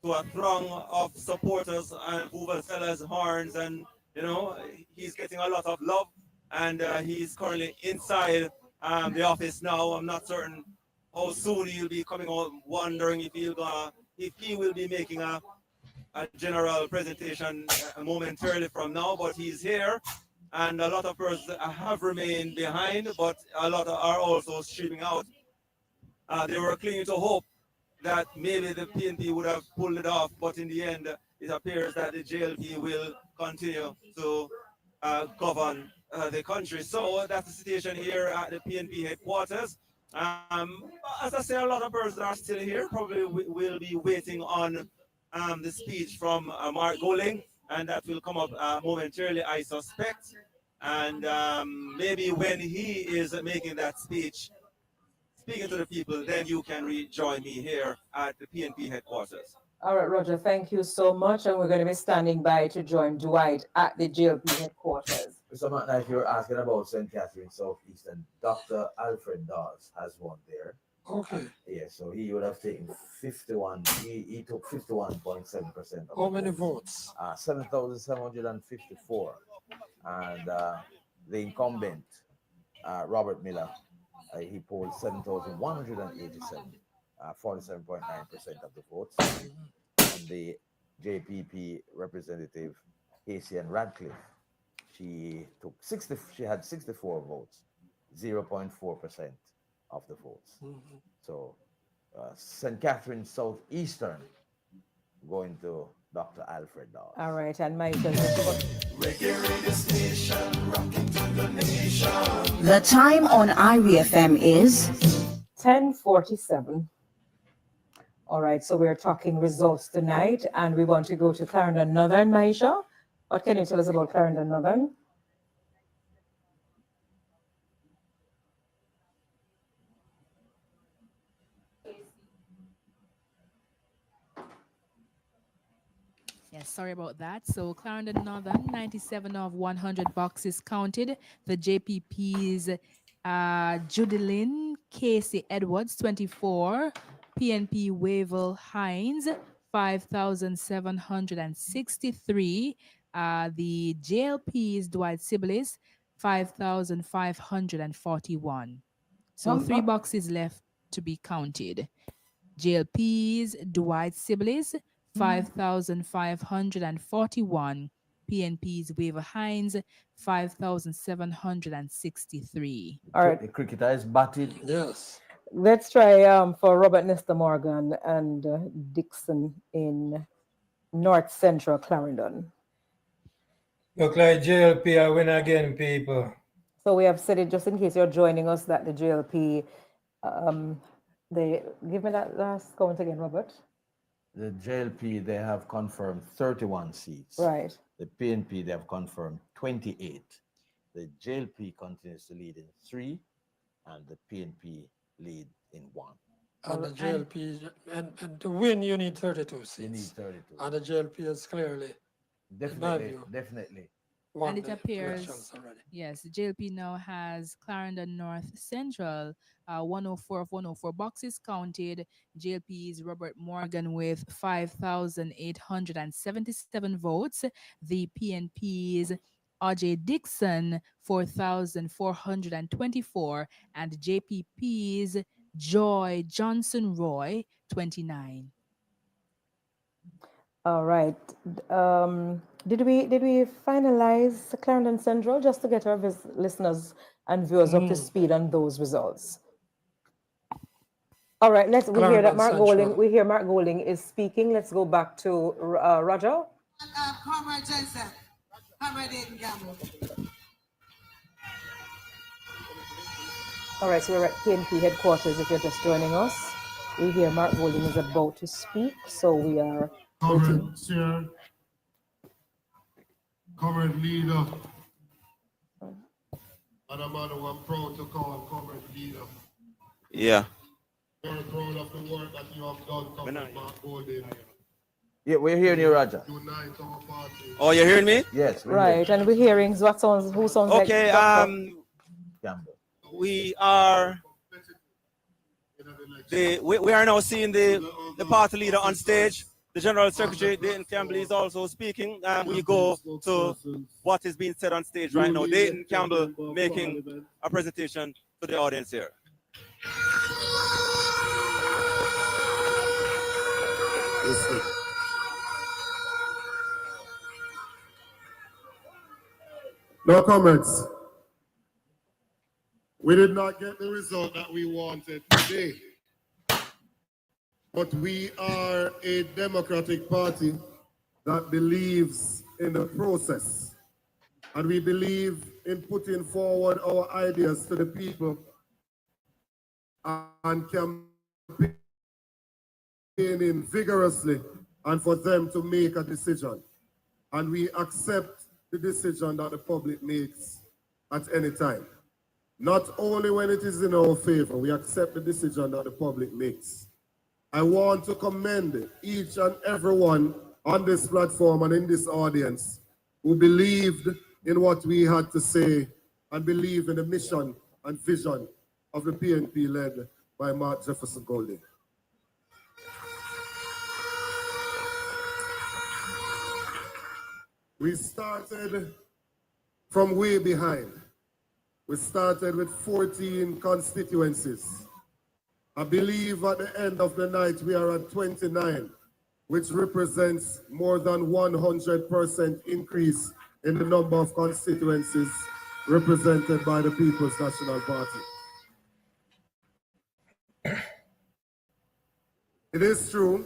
to a throng of supporters and sellers, horns, and he's getting a lot of love. And he's currently inside the office now. I'm not certain how soon he'll be coming out. Wondering if he will be making a general presentation momentarily from now. But he's here, and a lot of persons have remained behind, but a lot are also streaming out. They were clinging to hope that maybe the PNP would have pulled it off, but in the end, it appears that the JLP will continue to govern the country. So that's the situation here at the PNP headquarters. As I say, a lot of persons are still here. Probably will be waiting on the speech from Mark Goling, and that will come up momentarily, I suspect. And maybe when he is making that speech, speaking to the people, then you can rejoin me here at the PNP headquarters. All right, Roger, thank you so much. And we're going to be standing by to join Dwight at the JLP headquarters. So, Matt, if you're asking about St. Catherine Southeastern, Dr. Alfred Dawes has won there. Okay. Yeah, so he would have taken 51. He took 51.7%. How many votes? 7,754. And the incumbent, Robert Miller, he polled 7,187, 47.9% of the votes. And the JPP representative, Haitian Radcliffe, she had 64 votes, 0.4% of the votes. So St. Catherine Southeastern going to Dr. Alfred Dawes. All right, and my The time on IRI FM is 10:47. All right, so we're talking results tonight, and we want to go to Clarendon Northern. Maisha, what can you tell us about Clarendon Northern? Yes, sorry about that. So Clarendon Northern, 97 of 100 boxes counted. The JPP's Judilyn Casey Edwards, 24. PNP Wavell Hines, 5,763. The JLP's Dwight Sibbles, 5,541. So 3 boxes left to be counted. JLP's Dwight Sibbles, 5,541. PNP's Wavell Hines, 5,763. All right. The cricketer is batted. Yes. Let's try for Robert Nestor Morgan and Dixon in North Central Clarendon. Look like JLP, I win again, people. So we have said it just in case you're joining us that the JLP, they give me that last comment again, Robert. The JLP, they have confirmed 31 seats. Right. The PNP, they have confirmed 28. the JLP continues to lead in 3, and the PNP lead in 1. And the JLP, and to win, you need 32 seats. You need 32. And the JLP is clearly, in my view, Definitely. And it appears, yes, JLP now has Clarendon North Central, 104 of 104 boxes counted. JLP's Robert Morgan with 5,877 votes. The PNP's RJ Dixon, 4,424. And JPP's Joy Johnson Roy, 29. All right. Did we finalize Clarendon Central just to get our listeners and viewers up to speed on those results? All right. We hear that Mark Golding. We hear Mark Golding is speaking. Let's go back to Roger. Comrade Jensen, Comrade Aiden Gamble. All right. So we're at PNP headquarters. If you're just joining us, we hear Mark Golding is about to speak. So we are. Comrade Chair, Comrade Leader, and a man who I'm proud to call Comrade Leader. Yeah. Very proud of the work that you have done, Comrade Mark Golding. Yeah, we're hearing you, Roger. Unite our party. Oh, you're hearing me? Yes. Right, and we're hearing who sounds okay, like we are we are now seeing the party leader on stage. The General Secretary, Dayton Campbell, is also speaking, and we go to what is being said on stage right now. Dayton Campbell making a presentation to the audience here. No comments. We did not get the result that we wanted today. But we are a democratic party that believes in the process. And we believe in putting forward our ideas to the people and campaigning vigorously and for them to make a decision. And we accept the decision that the public makes at any time. Not only when it is in our favor, we accept the decision that the public makes. I want to commend each and everyone on this platform and in this audience who believed in what we had to say and believe in the mission and vision of the PNP led by Mark Jefferson Golding. We started from way behind. We started with 14 constituencies. I believe at the end of the night we are at 29, which represents more than 100% increase in the number of constituencies represented by the People's National Party. It is true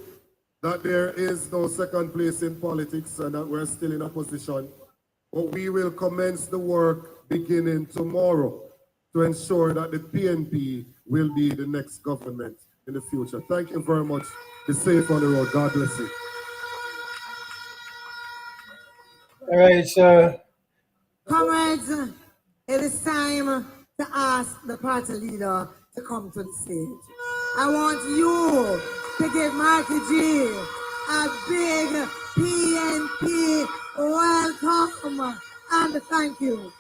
that there is no second place in politics and that we're still in opposition, but we will commence the work beginning tomorrow to ensure that the PNP will be the next government in the future. Thank you very much. Be safe on the road. God bless you. All right, so. Comrades, it is time to ask the party leader to come to the stage. I want you to give Marky G a big PNP welcome and thank you.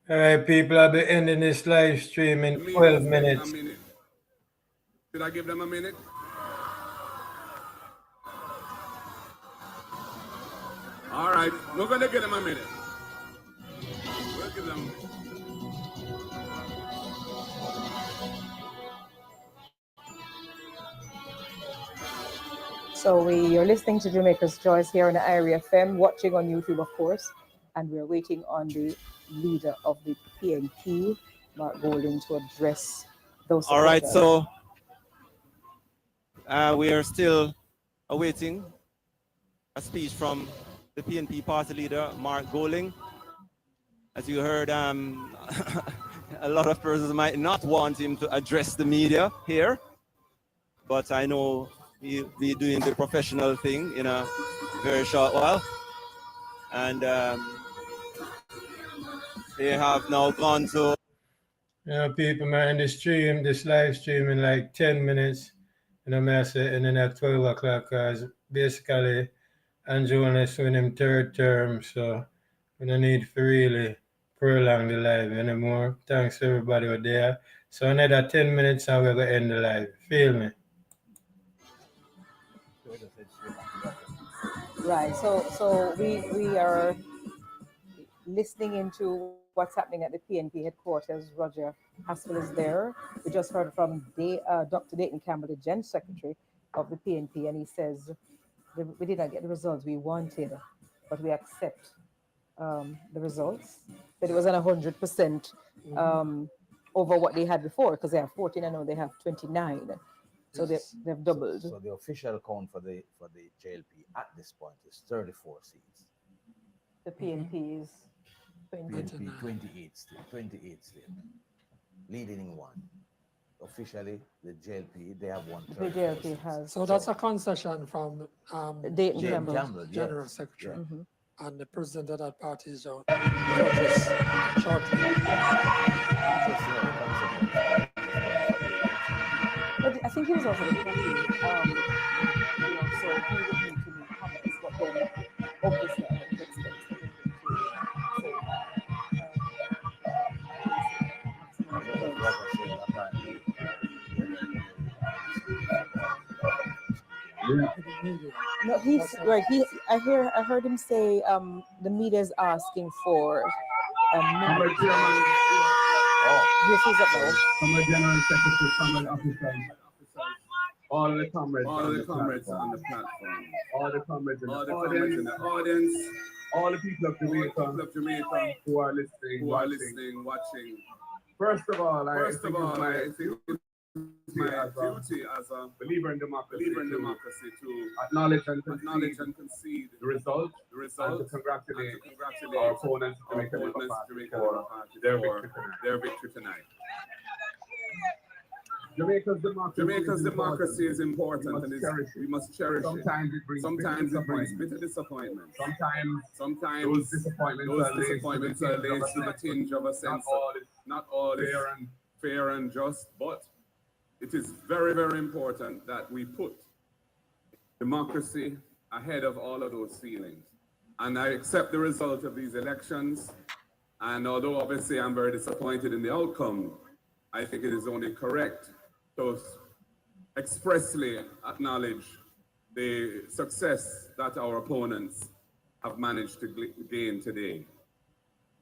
All right, people, I'll be ending this live stream in 12 minutes. Did I give them a minute? All right, we're going to give them a minute. We'll give them a minute. So you're listening to Jamaica's Choice here on the IRI FM, watching on YouTube, of course, and we're waiting on the leader of the PNP, Mark Golding, to address those. All right, so we are still awaiting a speech from the PNP party leader, Mark Golding. As you heard, a lot of persons might not want him to address the media here, but I know he'll be doing the professional thing in a very short while. And they have now gone to... You know, people, man, this live stream in like 10 minutes, you know, I say, and then at 12 o'clock, because basically, Andrew is in him third term, so we don't need to really prolong the live anymore. Thanks everybody who there. So another 10 minutes and we're going to end the live. Feel me? Right. So we are listening into what's happening at the PNP headquarters. Roger Haskell is there. We just heard from Dr. Dayton Campbell, the Gen Secretary of the PNP, and he says we did not get the results we wanted, but we accept the results. That it was at 100% over what they had before, because they have 14 and now they have 29. So they've doubled. So the official count for the JLP at this point is 34 seats. The PNP is 28 still, leading in one. Officially, the JLP, they have one. The JLP has. So that's a concession from Dayton Campbell, General Secretary. Yeah. And the president of that party is out. Shortly. But I think he was also the party, so he would need to make comments, but then obviously I would expect him to No, he's right. I heard him say the media is asking for this is up now. From the General Secretary, from the officers, all the comrades on the platform, all the comrades in the audience, all the people of Jamaica who are listening, watching. First of all, I think my duty as a believer in democracy to acknowledge and concede the result and to congratulate our opponents, Jamaica Party, for their victory tonight. Jamaica's democracy is important and we must cherish it. Sometimes it brings bitter disappointment. Sometimes those disappointments are laced with a tinge of a sense of not all is fair and just, but it is very, very important that we put democracy ahead of all of those feelings. And I accept the result of these elections. And although obviously I'm very disappointed in the outcome, I think it is only correct to expressly acknowledge the success that our opponents have managed to gain today.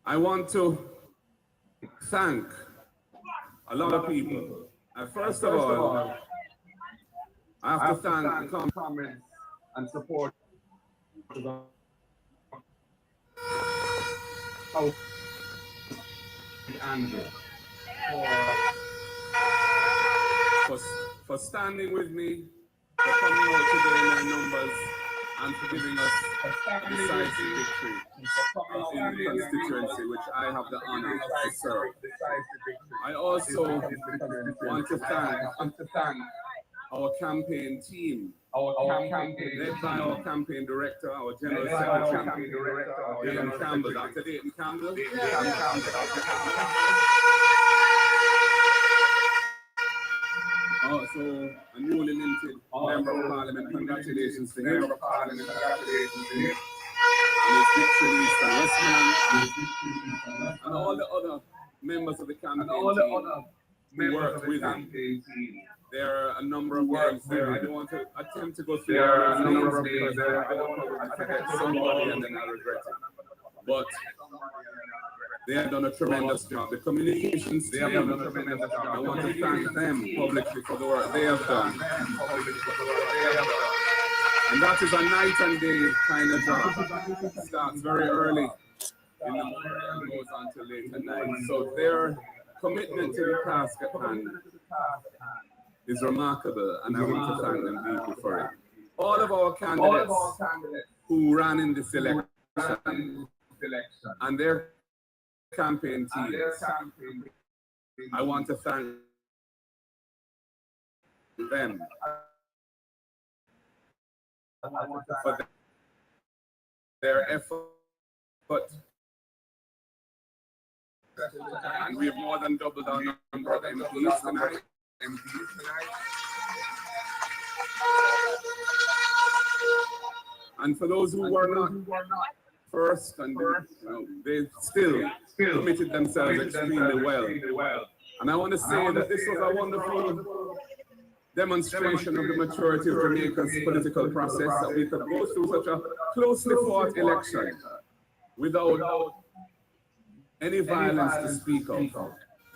I want to thank a lot of people. First of all, I have to thank the comments and support Andrew for standing with me, for coming out today in their numbers, and for giving us a decisive victory in the constituency which I have the honor to serve. I also want to thank our campaign team, led by our campaign director, our general secretary, Dayton Campbell, Dr. Dayton Campbell. Also, a newly minted member of Parliament, congratulations to him. And his victory, Mr. Westman, and all the other members of the campaign team who worked with him. There are a number of names there. I don't want to attempt to go through all those names because I don't want to forget somebody and then I regret it. But they have done a tremendous job. The communications team, I want to thank them publicly for the work they have done. And that is a night and day kind of job. It starts very early in the morning and goes on till late at night. So their commitment to the task at hand is remarkable, and I want to thank them deeply for it. All of our candidates who ran in this election and their campaign teams. I want to thank them for their effort. And we have more than doubled our number of MPs tonight. And for those who were not first, and they still committed themselves extremely well. And I want to say that this was a wonderful demonstration of the maturity of Jamaica's political process, that we could go through such a closely fought election without any violence to speak of.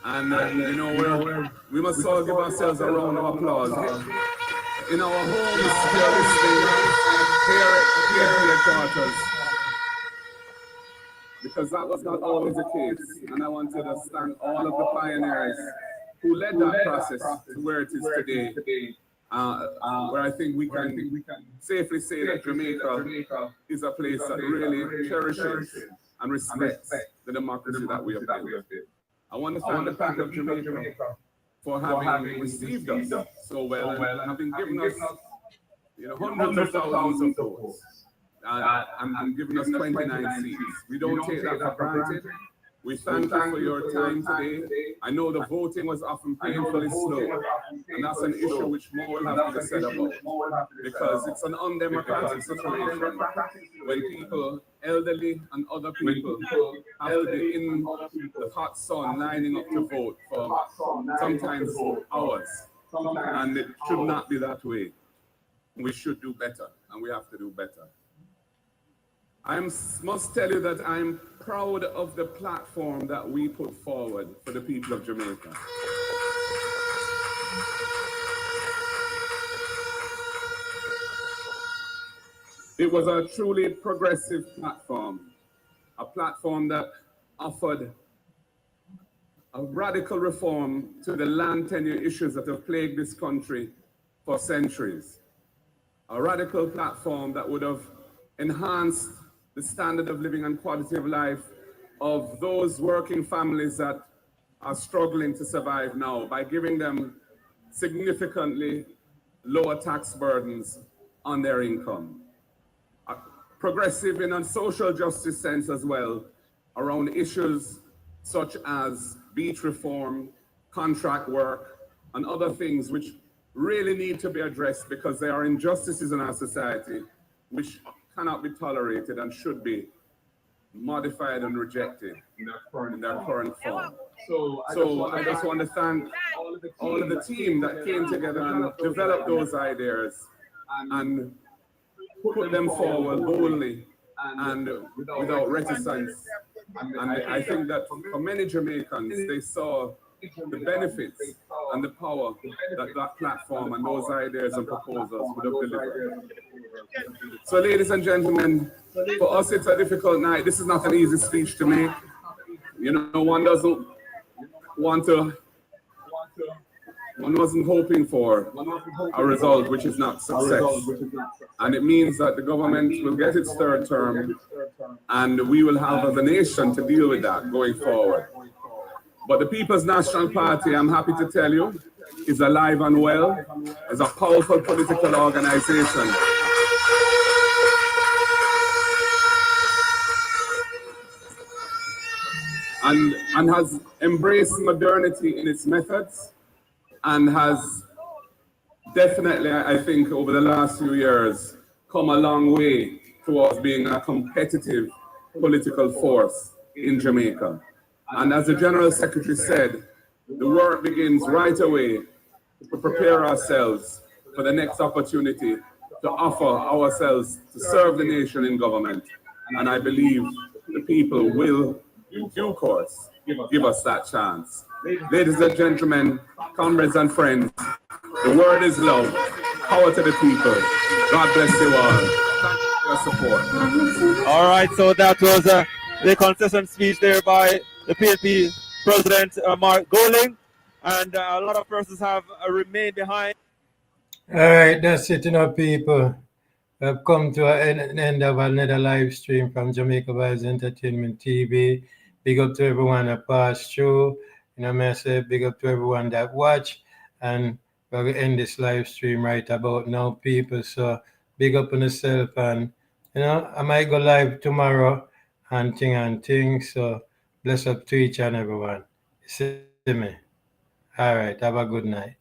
And you know, we must all give ourselves a round of applause. In our homes, here at headquarters, because that was not always the case. And I want to thank all of the pioneers who led that process to where it is today, where I think we can safely say that Jamaica is a place that really cherishes and respects the democracy that we have built. I want to thank the people of Jamaica for having received us so well and having given us, hundreds of thousands of votes and given us 29 seats. We don't take that for granted. We thank you for your time today. I know the voting was often painfully slow, and that's an issue which more will have to be said about, because it's an undemocratic situation when people, elderly and other people, have to be in the hot sun lining up to vote for sometimes hours, and it should not be that way. We should do better, and we have to do better. I must tell you that I'm proud of the platform that we put forward for the people of Jamaica. It was a truly progressive platform, a platform that offered a radical reform to the land tenure issues that have plagued this country for centuries. A radical platform that would have enhanced the standard of living and quality of life of those working families that are struggling to survive now by giving them significantly lower tax burdens on their income. Progressive in a social justice sense as well, around issues such as beach reform, contract work, and other things which really need to be addressed because there are injustices in our society which cannot be tolerated and should be modified and rejected in their current form. So I just want to thank all of the team that came together and developed those ideas and put them forward boldly and without reticence. And I think that for many Jamaicans, they saw the benefits and the power that that platform and those ideas and proposals would have delivered. So ladies and gentlemen, for us it's a difficult night. This is not an easy speech to make. One doesn't want to, one wasn't hoping for a result which is not success. And it means that the government will get its third term and we will have as a nation to deal with that going forward. But the People's National Party, I'm happy to tell you, is alive and well, is a powerful political organization. And has embraced modernity in its methods and has definitely, I think, over the last few years, come a long way towards being a competitive political force in Jamaica. And as the General Secretary said, the work begins right away to prepare ourselves for the next opportunity to offer ourselves to serve the nation in government. And I believe the people will, in due course, give us that chance. Ladies and gentlemen, comrades and friends, the word is love. Power to the people. God bless you all. Thank you for your support. All right, so that was the concession speech there by the PNP President Mark Goling, and a lot of persons have remained behind. All right, that's it, people. We've come to an end of another live stream from Jamaica Vibes Entertainment TV. big up to everyone that passed through. You know, may I say big up to everyone that watch. And we're going to end this live stream right about now, people. So big up on yourself. And, you know, I might go live tomorrow and thing. So bless up to each and everyone. See me. All right. Have a good night.